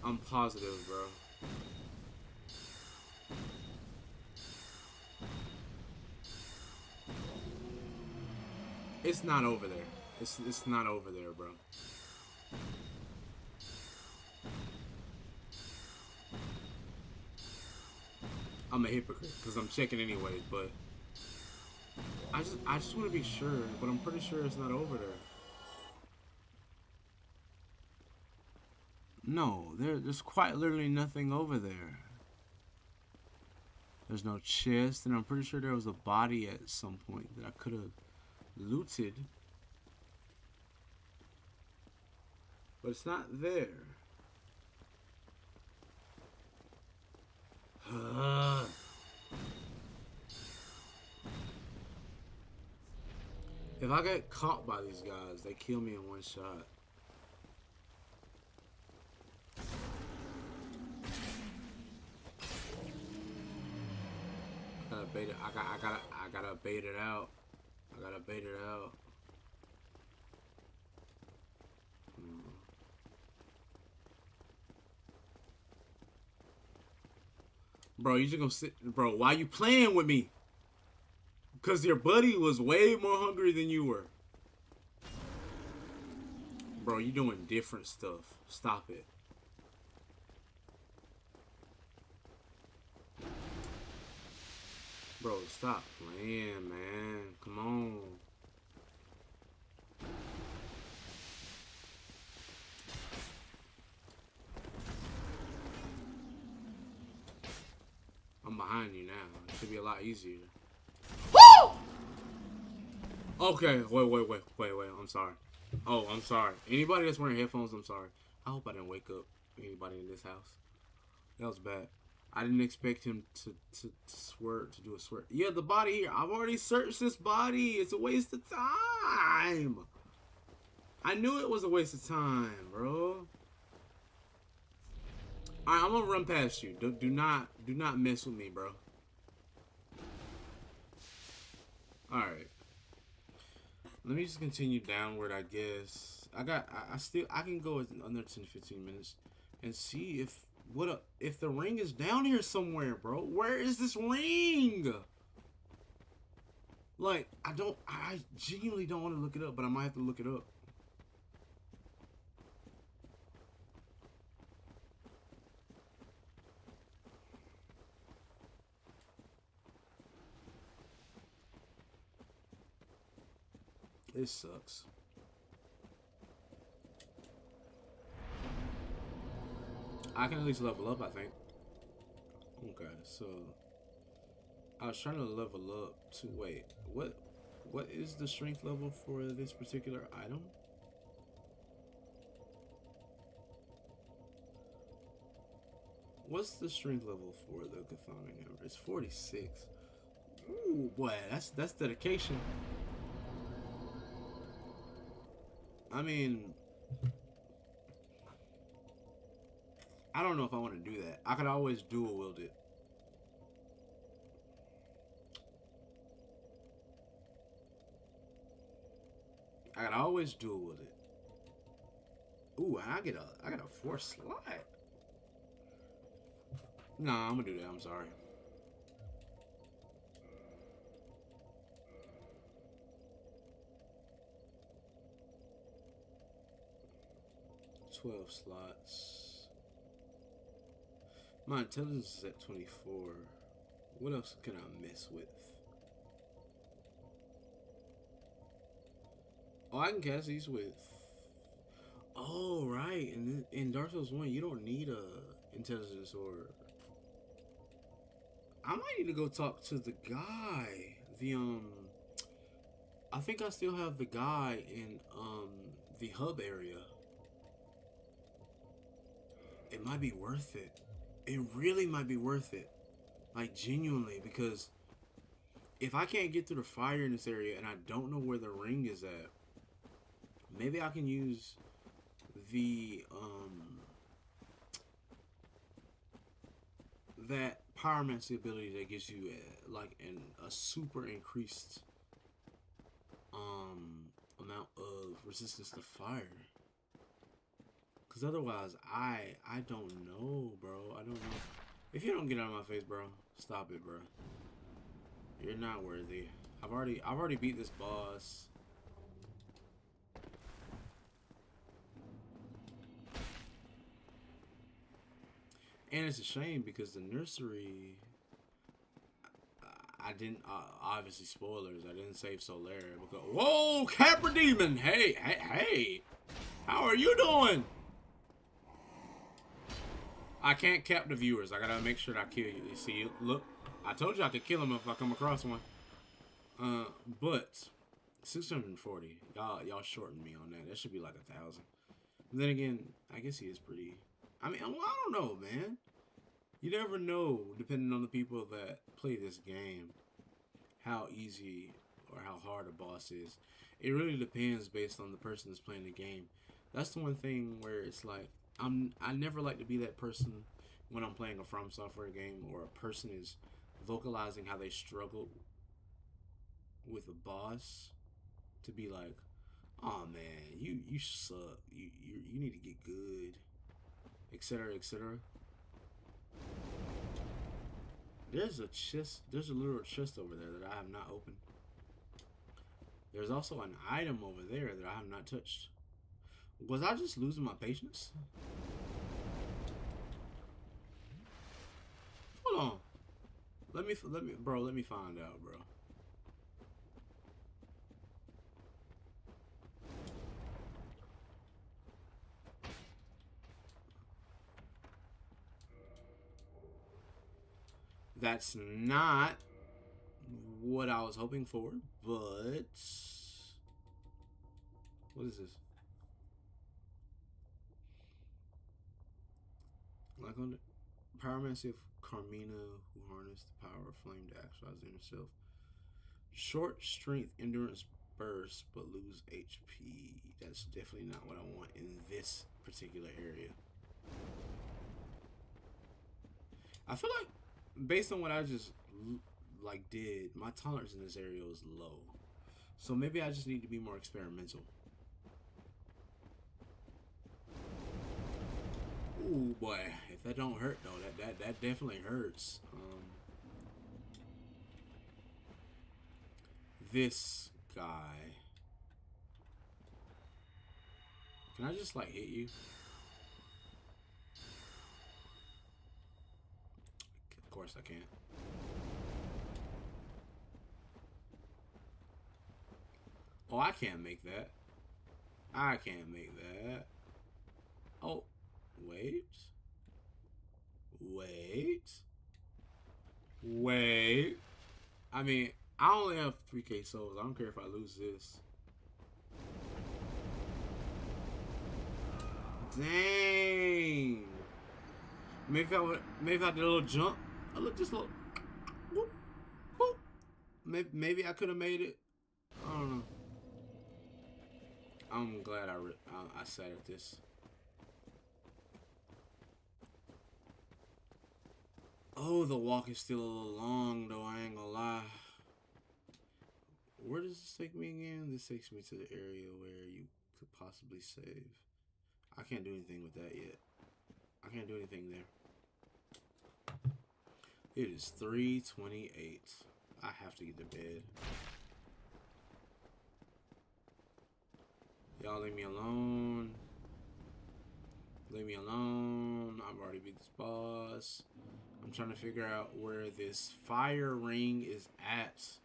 I'm positive, bro. It's not over there. It's not over there, bro. I'm a hypocrite because I'm checking anyways, but I just want to be sure, but I'm pretty sure it's not over there. No, there's quite literally nothing over there. There's no chest, and I'm pretty sure there was a body at some point that I could have looted. But it's not there. If I get caught by these guys, they kill me in one shot. I gotta bait it. I gotta bait it out. I gotta bait it out. Bro, you just gonna sit, bro? Why you playing with me? Cause your buddy was way more hungry than you were. Bro, you doing different stuff. Stop it. Bro, stop playing, man. Come on. I'm behind you now. It should be a lot easier. Woo! Okay, wait. I'm sorry. Oh, I'm sorry. Anybody that's wearing headphones, I'm sorry. I hope I didn't wake up anybody in this house. That was bad. I didn't expect him to do a swear. Yeah, the body here. I've already searched this body. It's a waste of time. I knew it was a waste of time, bro. Alright, I'm gonna run past you. Do not mess with me, bro. Alright. Let me just continue downward, I guess. I can go another 10-15 minutes and see if the ring is down here somewhere, bro. Where is this ring? Like, I genuinely don't want to look it up, but I might have to look it up. This sucks. I can at least level up, I think. Okay, so I was trying to level up to wait. What is the strength level for this particular item? What's the strength level for the Chthonic Hammer? It's 46. Ooh, boy, that's dedication. I mean, I don't know if I want to do that. I could always dual wield it. I could always dual wield it. Ooh, I got a 4 slot. Nah, I'm gonna do that. I'm sorry. $12 slots. My intelligence is at 24. What else can I mess with? Oh, I can cast these with... Oh, right. And in Dark Souls 1, you don't need a intelligence or... I might need to go talk to the guy. I think I still have the guy in the hub area. It might be worth it. It really might be worth it. Like, genuinely, because if I can't get through the fire in this area and I don't know where the ring is at, maybe I can use the that pyromancy ability that gives you a super increased amount of resistance to fire. Because otherwise, I don't know, bro. I don't know. If you don't get out of my face, bro, stop it, bro. You're not worthy. I've already beat this boss. And it's a shame because the nursery, I didn't, obviously spoilers, I didn't save Solaire. Because, whoa, Capra Demon! Hey! How are you doing? I can't cap the viewers. I gotta make sure that I kill you. You see, look, I told you I could kill him if I come across one. But 640, y'all shortened me on that. That should be like 1,000. Then again, I guess he is pretty. I mean, I don't know, man. You never know, depending on the people that play this game, how easy or how hard a boss is. It really depends based on the person that's playing the game. That's the one thing where it's like, I never like to be that person when I'm playing a From Software game or a person is vocalizing how they struggle with a boss to be like, oh man, you suck. You need to get good, etc., etc. There's a literal chest over there that I have not opened. There's also an item over there that I have not touched. Was I just losing my patience? Hold on. Let me find out, bro. That's not what I was hoping for, but what is this? Like on the pyromancy of Carmina, who harnessed the power of flame to actualize himself. Short strength endurance burst, but lose HP. That's definitely not what I want in this particular area. I feel like, based on what I just did, my tolerance in this area is low. So maybe I just need to be more experimental. Ooh boy, if that don't hurt though, that definitely hurts. This guy. Can I just like hit you? Of course I can't. Oh, I can't make that. I can't make that. Oh, wait. I mean, I only have 3K souls. I don't care if I lose this. Dang. Maybe if I did a little jump. I look just a little. Whoop, whoop. Maybe I could have made it. I don't know. I'm glad I sat at this. Oh, the walk is still a little long, though. I ain't gonna lie. Where does this take me again? This takes me to the area where you could possibly save. I can't do anything with that yet. I can't do anything there. It is 3:28. I have to get to bed. Y'all leave me alone. Leave me alone. I've already beat this boss. I'm trying to figure out where this fire ring is at.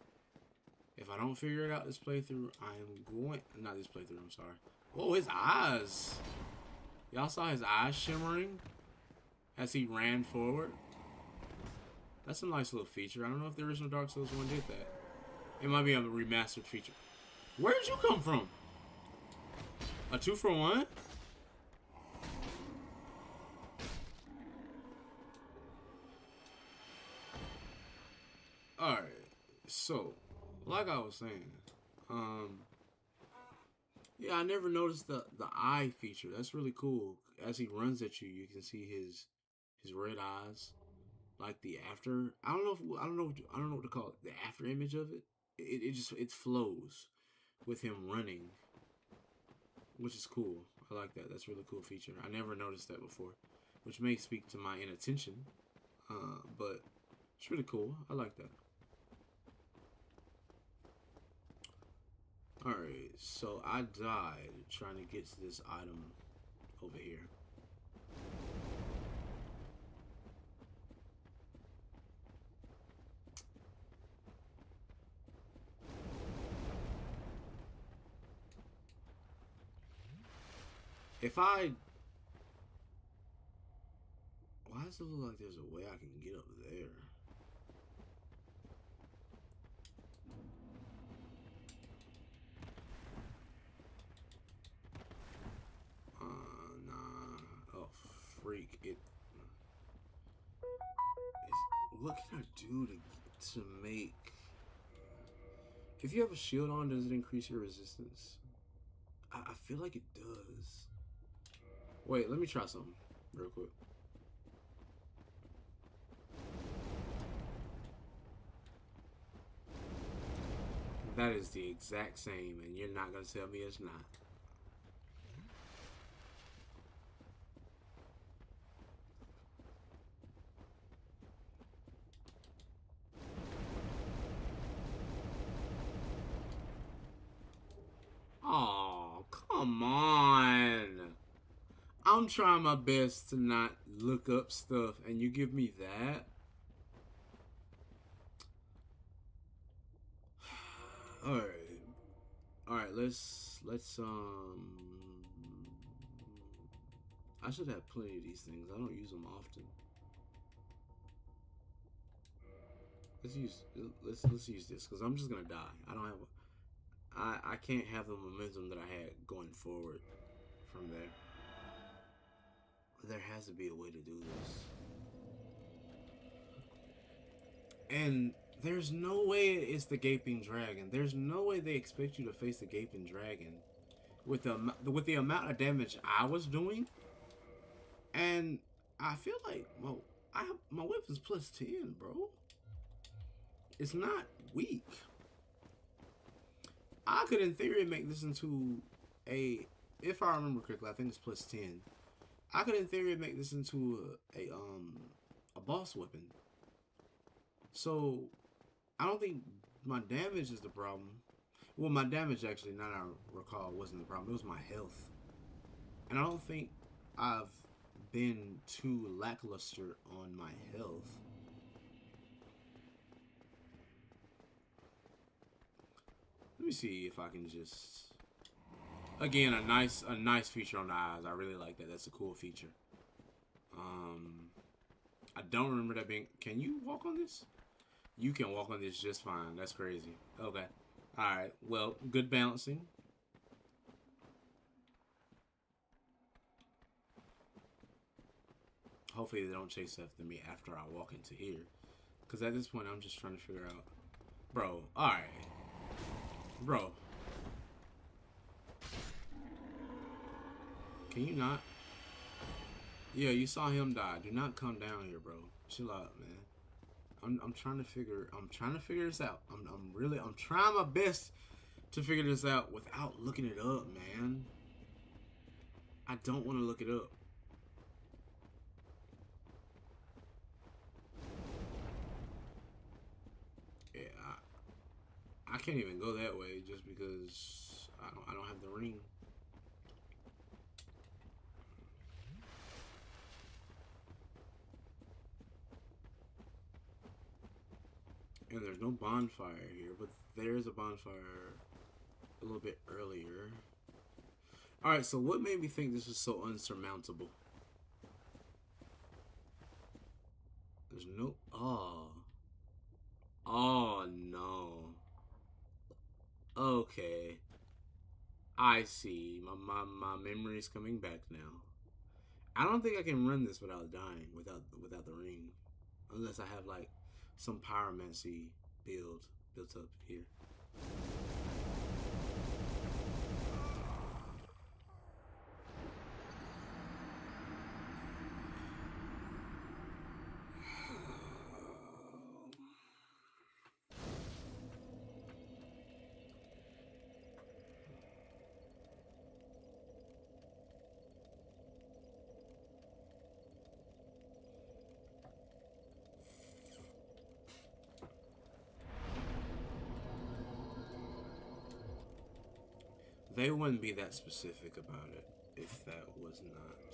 If I don't figure it out this playthrough, I am going... Not this playthrough, I'm sorry. Oh, his eyes. Y'all saw his eyes shimmering as he ran forward? That's a nice little feature. I don't know if the original Dark Souls 1 did that. It might be a remastered feature. Where did you come from? A 2-for-1? Alright. So, like I was saying, yeah, I never noticed the eye feature. That's really cool. As he runs at you, you can see his red eyes, like the after. I don't know what to call it. The after image of it. It flows with him running, which is cool. I like that. That's a really cool feature. I never noticed that before, which may speak to my inattention, but it's really cool. I like that. Alright, so I died trying to get to this item over here. If I... Why does it look like there's a way I can get up there? Nah. Oh, freak. What can I do to make... If you have a shield on, does it increase your resistance? I feel like it does. Wait, let me try something real quick. That is the exact same, and you're not going to tell me it's not. Oh, come on. I'm trying my best to not look up stuff, and you give me that? Alright. Alright, let's I should have plenty of these things. I don't use them often. Let's use this, because I'm just gonna die. I can't have the momentum that I had going forward from there. There has to be a way to do this. And there's no way it's the gaping dragon. There's no way they expect you to face the gaping dragon with the amount of damage I was doing. And I feel like, well, my weapon's +10, bro. It's not weak. I could, in theory, make this into if I remember correctly, I think it's +10. I could, in theory, make this into a boss weapon. So, I don't think my damage is the problem. Well, my damage, actually, now that I recall, wasn't the problem. It was my health. And I don't think I've been too lackluster on my health. Let me see if I can just... Again, a nice feature on the eyes. I really like that. That's a cool feature. I don't remember that being... Can you walk on this? You can walk on this just fine. That's crazy. Okay. Alright. Well, good balancing. Hopefully they don't chase after me after I walk into here. Because at this point, I'm just trying to figure out... Bro, alright. Bro. Can you not? Yeah, you saw him die. Do not come down here, bro. Chill out, man. I'm trying to figure this out. I'm trying my best to figure this out without looking it up, man. I don't want to look it up. Yeah, I can't even go that way just because I don't have the ring. And there's no bonfire here, but there's a bonfire a little bit earlier. All right, so what made me think this was so unsurmountable? There's no. Oh. Oh no. Okay. I see. My memory's coming back now. I don't think I can run this without dying, without the ring. Unless I have like some pyromancy built up here. They wouldn't be that specific about it if that was not.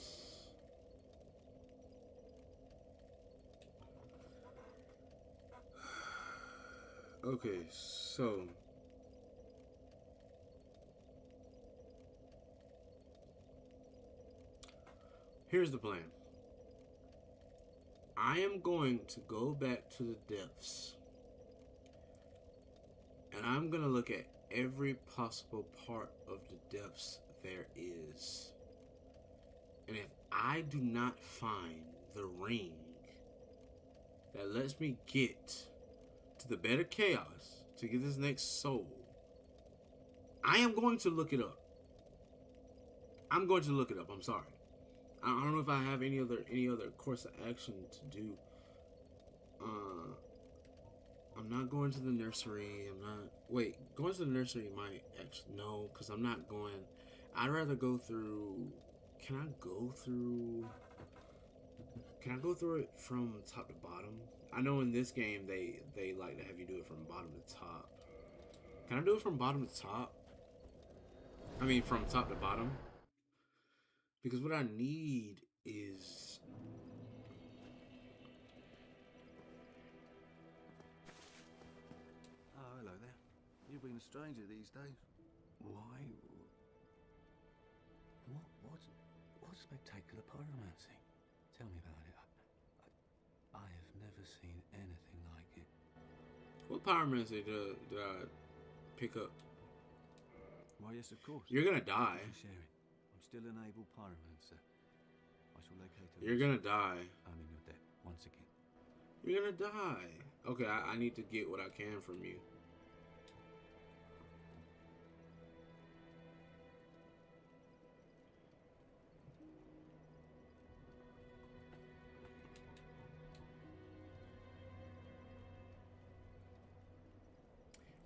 Okay, so here's the plan. I am going to go back to the depths and I'm going to look at every possible part of the depths there is. And if I do not find the ring that lets me get to the bed of chaos to get this next soul, I am going to look it up. I'm going to look it up. I'm sorry. I don't know if I have any other course of action to do. I'm not going to the nursery. I'm not. Wait, going to the nursery might actually no, because I'm not going. I'd rather go through. Can I go through it from top to bottom? I know in this game they like to have you do it from bottom to top. Can I do it from bottom to top? I mean from top to bottom? Because what I need is Oh, hello there. You've been a stranger these days. Why? What spectacular pyromancy? Tell me about it. I have never seen anything like it. what pyromancy did I pick up? Why, yes, of course. You're gonna die. Thanks for sharing. I'm still an able pyromancer. I shall locate a You're gonna die. I'm in your debt once again. You're gonna die. Okay, I need to get what I can from you.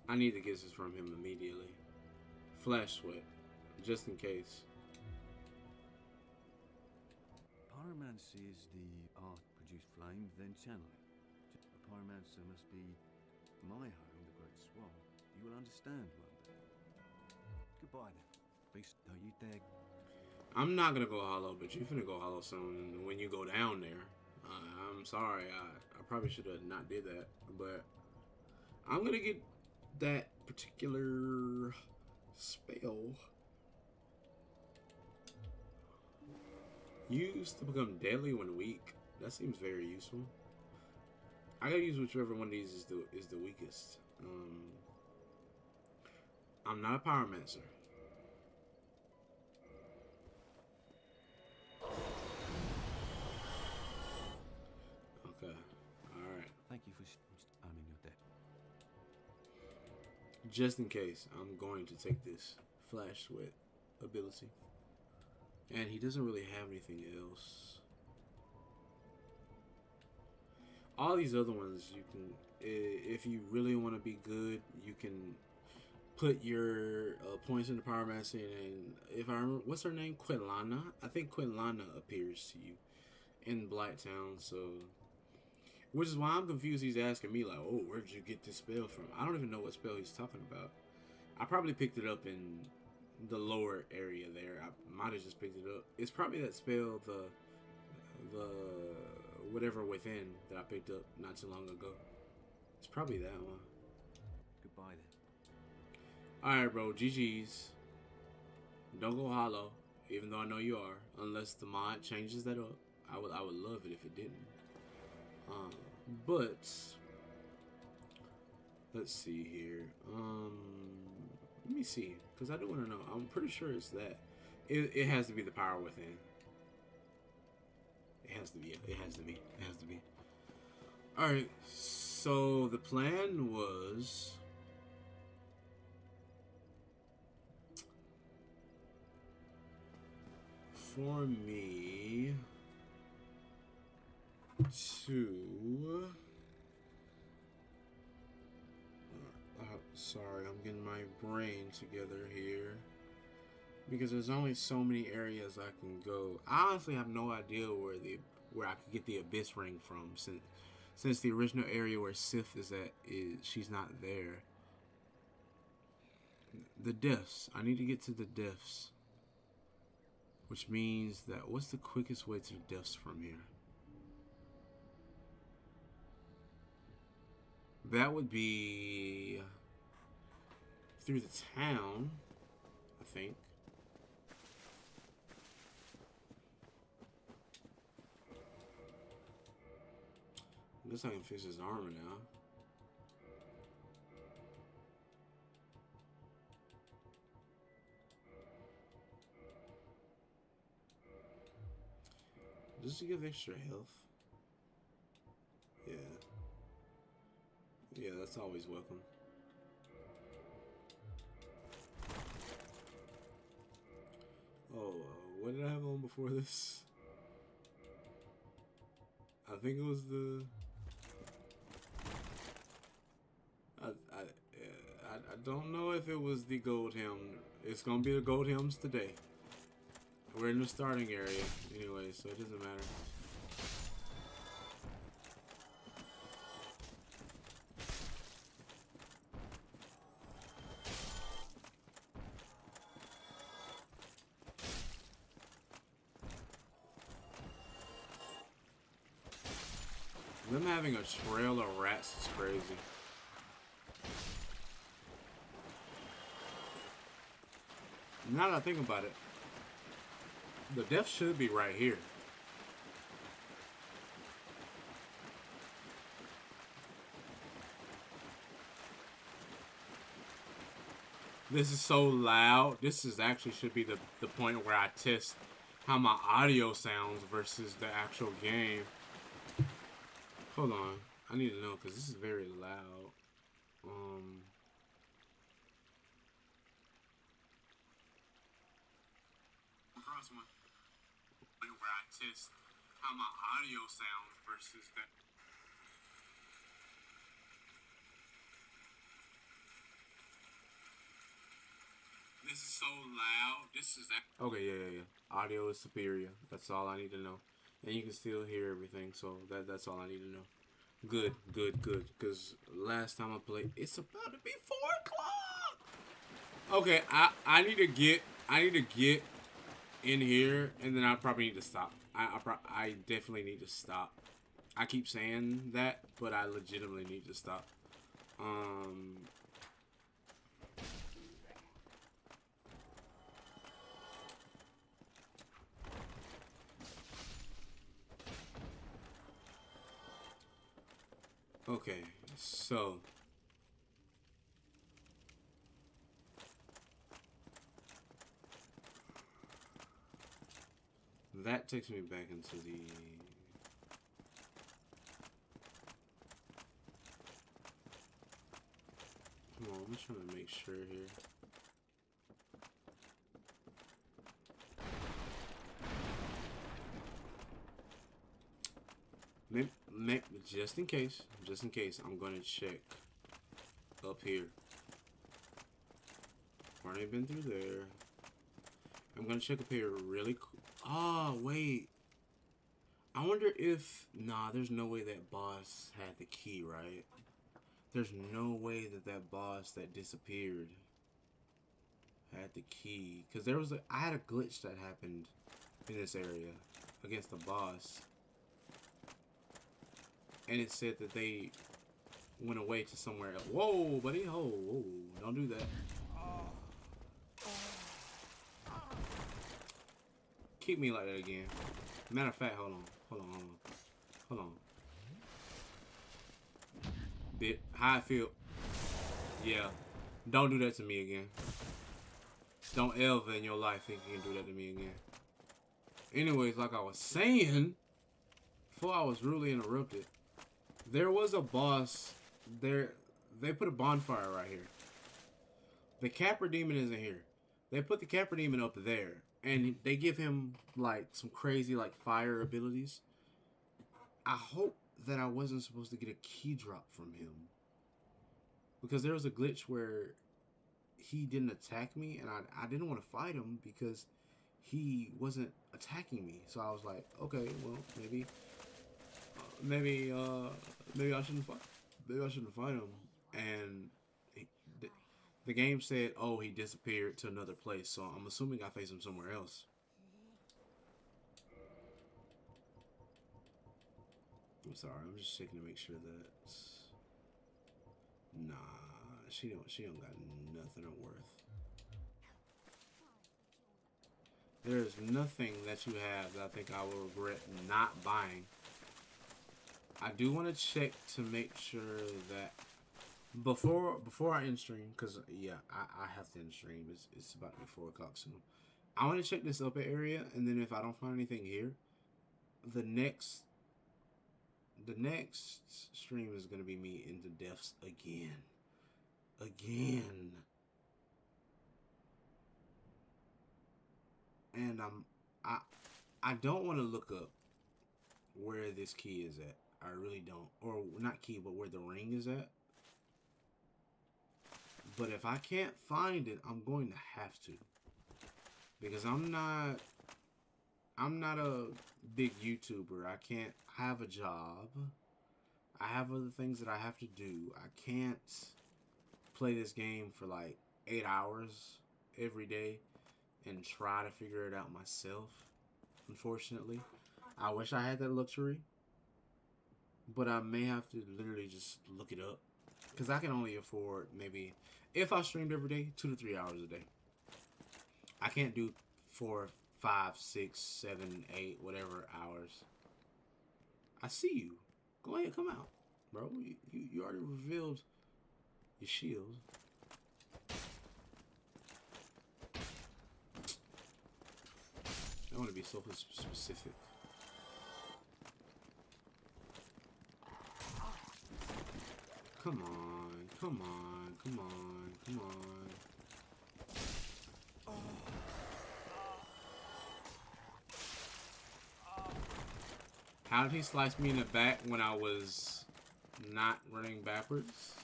I need to get this from him immediately. Flash sweat, just in case. Pyromancy is the art to produce flame, then channel it. A pyromancer must be my home, the Great Swamp. You will understand one day. Goodbye then. Beast, don't you dare. I'm not gonna go hollow, but you finna go hollow soon when you go down there. I'm sorry, I probably should have not did that, but I'm gonna get that particular spell used to become deadly when weak. That seems very useful. I gotta use whichever one of these is the weakest. I'm not a pyromancer. Okay, all right. Thank you for. I'm in your debt. Just in case, I'm going to take this flash sweat ability. And he doesn't really have anything else. All these other ones, you can, if you really want to be good, you can put your points into pyromancy. And if I remember, what's her name? Quinlana? I think Quinlana appears to you in Blacktown. So, which is why I'm confused. He's asking me like, "Oh, where'd you get this spell from?" I don't even know what spell he's talking about. I probably picked it up in the lower area there. I might have just picked it up. It's probably that spell, the whatever within that I picked up not too long ago. It's probably that one. Goodbye then. All right, bro. GG's. Don't go hollow, even though I know you are, unless the mod changes that up. I would love it if it didn't. But let's see here. Let me see, because I do want to know. I'm pretty sure it's that. It has to be the power within. It has to be. It has to be. It has to be. All right. So the plan was for me to. Sorry, I'm getting my brain together here. Because there's only so many areas I can go. I honestly have no idea where I could get the Abyss Ring from, since the original area where Sif is at she's not there. The Depths. I need to get to the Depths, which means that what's the quickest way to the Depths from here? That would be through the town, I think. I guess I can fix his armor now. Does he give extra health? Yeah. Yeah, that's always welcome. Oh, what did I have on before this? I think it was the... I don't know if it was the gold helm. It's gonna be the gold helms today. We're in the starting area anyway, so it doesn't matter. Them having a trail of rats is crazy. Now that I think about it, the death should be right here. This is so loud. This is actually should be the point where I test how my audio sounds versus the actual game. Hold on. I need to know because this is very loud. First one where I test how my audio sounds versus that. This is so loud. This is that. Okay, yeah. Audio is superior. That's all I need to know, and you can still hear everything. So that's all I need to know. Good. Because last time I played, it's about to be 4 o'clock. Okay, I need to get in here, and then I probably need to stop. I definitely need to stop. I keep saying that, but I legitimately need to stop. Okay, so that takes me back into the... Come on, I'm just trying to make sure here. Just in case, I'm gonna check up here. Already been through there. I'm gonna check up here really quick. Oh, wait. I wonder if... Nah, there's no way that boss had the key, right? There's no way that boss that disappeared had the key. Because there was I had a glitch that happened in this area against the boss. And it said that they went away to somewhere else. Whoa, buddy. Whoa. Don't do that. kick me like that again. Matter of fact, hold on. Bit how I feel. Yeah. Don't do that to me again. Don't ever in your life think you can do that to me again. Anyways, like I was saying, before I was rudely interrupted, there was a boss there. They put a bonfire right here. The Capra Demon isn't here. They put the Capra Demon up there, and they give him like some crazy like fire abilities. I hope that I wasn't supposed to get a key drop from him, because there was a glitch where he didn't attack me, and I didn't want to fight him because he wasn't attacking me. So I was like, okay, well, maybe I shouldn't fight. Maybe I shouldn't fight him. And the game said, oh, he disappeared to another place. So I'm assuming I face him somewhere else. I'm sorry. I'm just checking to make sure that. Nah, she don't got nothing of worth. There's nothing that you have that I think I will regret not buying. I do want to check to make sure that before I end stream, because yeah, I have to end stream. It's about to be 4 o'clock soon. I want to check this upper area, and then if I don't find anything here, the next stream is gonna be me into deaths again. And I don't want to look up where this key is at. I really don't. Or not key, but where the ring is at. But if I can't find it, I'm going to have to. Because I'm not a big YouTuber. I can't have a job. I have other things that I have to do. I can't play this game for like 8 hours every day and try to figure it out myself. Unfortunately, I wish I had that luxury, but I may have to literally just look it up, because I can only afford, maybe if I streamed every day, 2 to 3 hours a day. I can't do 4, 5, 6, 7, 8, whatever hours. I see you. Go ahead, come out, bro. You already revealed your shield. I want to be so specific. Come on, come on, come on, come on. How did he slice me in the back when I was not running backwards?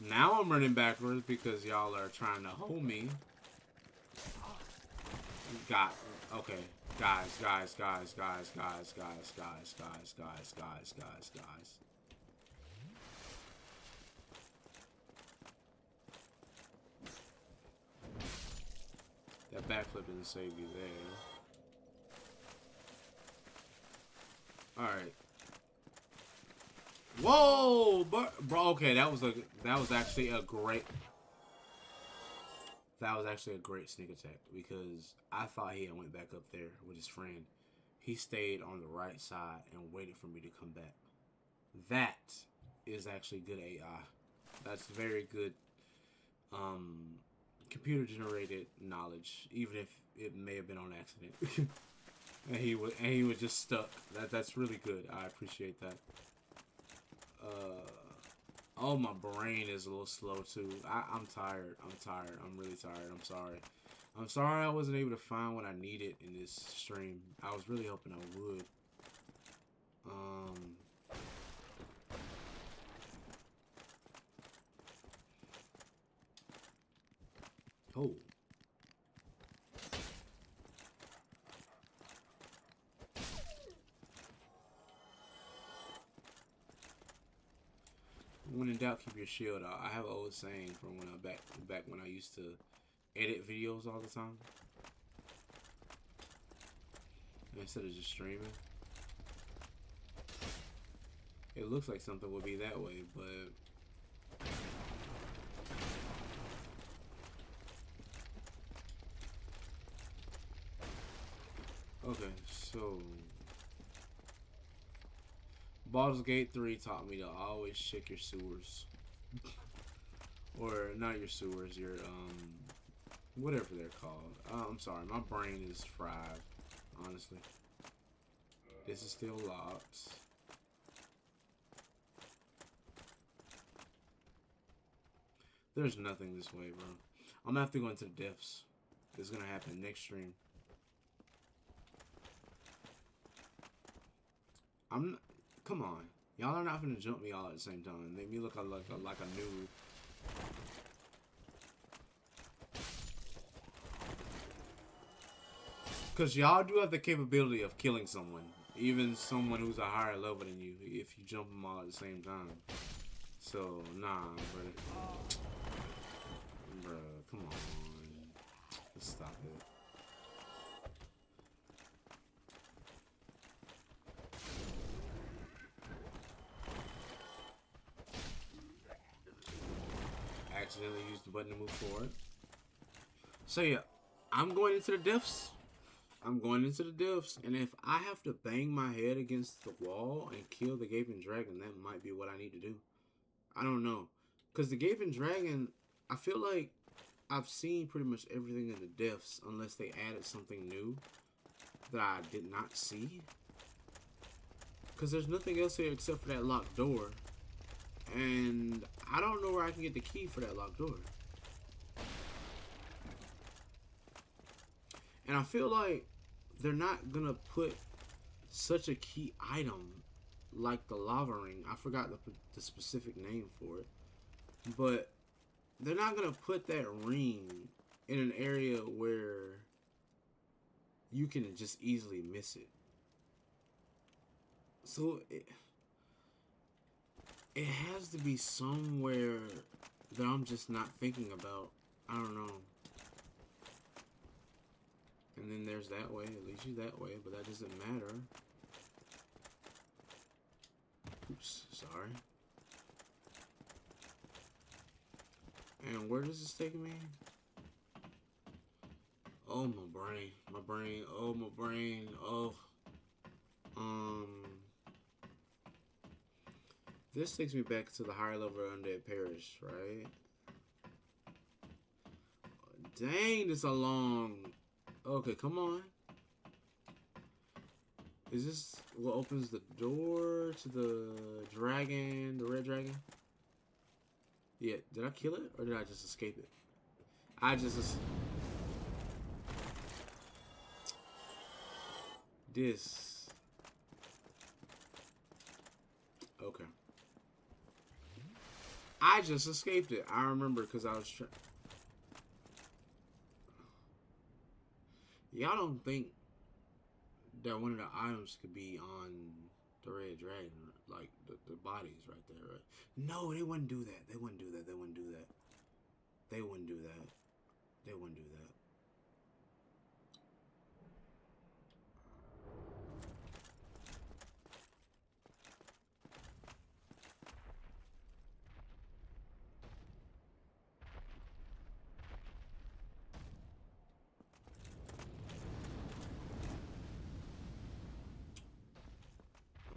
Now I'm running backwards because y'all are trying to hold me. Okay. Guys. That backflip didn't save you there. Alright. Whoa! Bro, okay, that was actually a great sneak attack, because I thought he had went back up there with his friend. He stayed on the right side and waited for me to come back. That is actually good AI. That's very good computer generated knowledge, even if it may have been on accident. and he was just stuck. That's really good. I appreciate that. Oh, my brain is a little slow too. I'm tired. I'm really tired. I'm sorry. I'm sorry I wasn't able to find what I needed in this stream. I was really hoping I would. Oh. When in doubt, keep your shield out. I have an old saying from when back when I used to edit videos all the time instead of just streaming. It looks like something would be that way, but Okay, so Baldur's Gate 3 taught me to always check your sewers. Or not your sewers, your whatever they're called. I'm sorry, my brain is fried, honestly. This is still locked. There's nothing this way, bro. I'm gonna have to go into the depths. It's gonna happen next stream. Come on. Y'all are not gonna jump me all at the same time. Make me look like a noob. Because y'all do have the capability of killing someone. Even someone who's a higher level than you. If you jump them all at the same time. So, nah, bro. Bro, come on. Let's stop it. Accidentally used the button to move forward. So yeah, I'm going into the depths. I'm going into the depths, and if I have to bang my head against the wall and kill the Gaping Dragon, that might be what I need to do. I don't know. Because the Gaping Dragon, I feel like I've seen pretty much everything in the depths, unless they added something new that I did not see. Because there's nothing else here except for that locked door. And I don't know where I can get the key for that locked door. And I feel like they're not gonna put such a key item like the lava ring. I forgot the specific name for it. But they're not gonna put that ring in an area where you can just easily miss it. So it has to be somewhere that I'm just not thinking about. I don't know. And then there's that way. It leads you that way, but that doesn't matter. Oops, sorry. And where does this take me? Oh, my brain. My brain. Oh, my brain. Oh. This takes me back to the higher level Undead Parish, right? Dang, this is a long... Okay, come on. Is this what opens the door to the dragon, the red dragon? Yeah, did I kill it or did I just escape it? I just... This... Okay. I just escaped it. I remember because I was trying... Y'all don't think that one of the items could be on the red dragon, like the bodies right there, right? No, they wouldn't do that. They wouldn't do that. They wouldn't do that. They wouldn't do that. They wouldn't do that.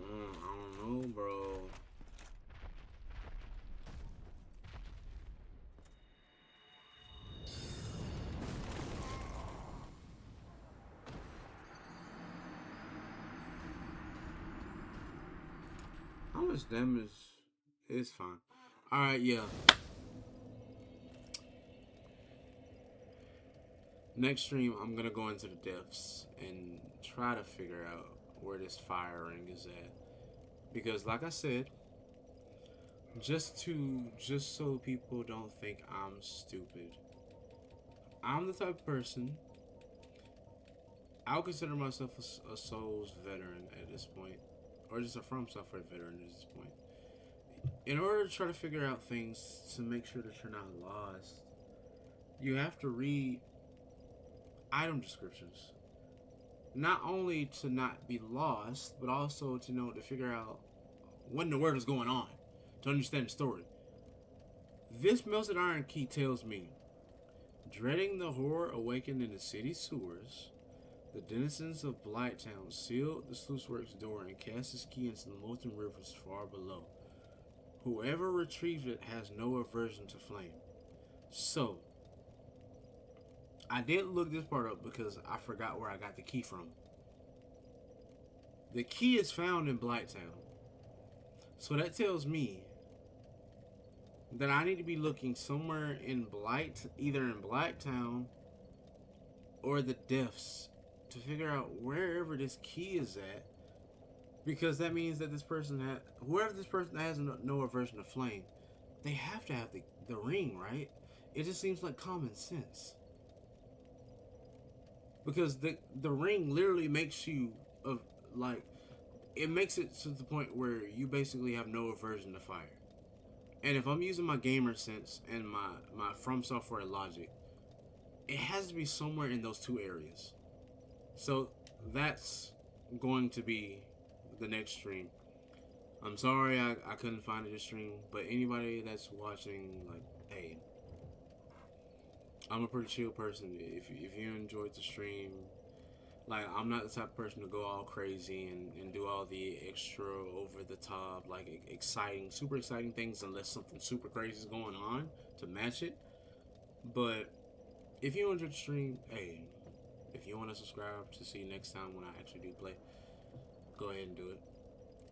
I don't know, bro. How much damage? It's fine. Alright, yeah. Next stream, I'm gonna go into the depths and try to figure out where this fire ring is at. Because, like I said, just so people don't think I'm stupid, I'm the type of person, I'll consider myself a Souls veteran at this point, or just a From Software veteran at this point. In order to try to figure out things to make sure that you're not lost, you have to read item descriptions. Not only to not be lost, but also to know to figure out what in the world is going on, to understand the story. This melted iron key tells me, dreading the horror awakened in the city sewers, The denizens of Blighttown sealed the sluiceworks door and cast his key into the molten rivers far below. Whoever retrieved it has no aversion to flame. So, I did look this part up because I forgot where I got the key from. The key is found in Blighttown. So that tells me that I need to be looking somewhere in either in Blighttown or the Depths, to figure out wherever this key is at, because that means that whoever this person has no aversion to flame, they have to have the ring, right? It just seems like common sense, because the ring literally makes you it makes it to the point where you basically have no aversion to fire. And if I'm using my gamer sense and my From Software logic, it has to be somewhere in those two areas. So that's going to be the next stream. I'm sorry I couldn't find it this stream, but anybody that's watching, like, hey, I'm a pretty chill person. If you enjoyed the stream, like, I'm not the type of person to go all crazy and do all the extra over the top, like, super exciting things, unless something super crazy is going on to match it. But if you enjoyed the stream, hey, if you want to subscribe to see next time when I actually do play, go ahead and do it.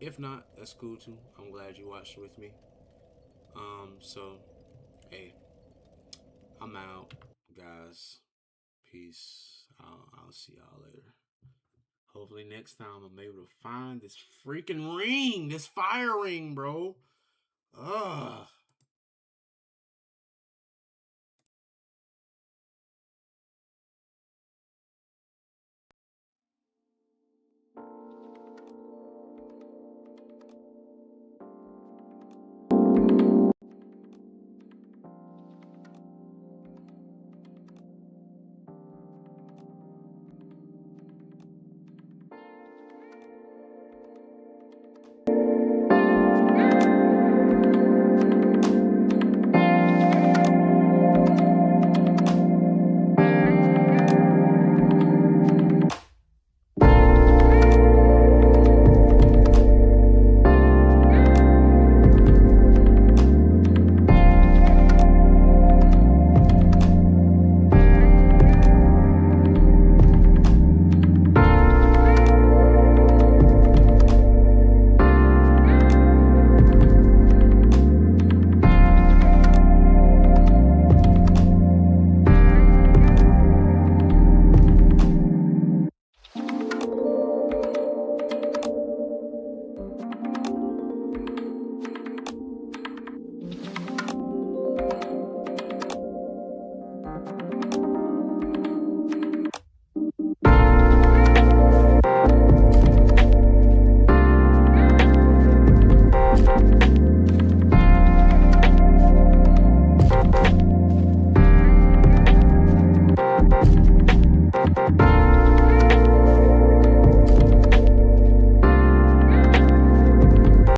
If not, that's cool too. I'm glad you watched with me. So, hey, I'm out, guys. Peace. I'll see y'all later. Hopefully next time I'm able to find this freaking ring, this fire ring, bro. Ugh.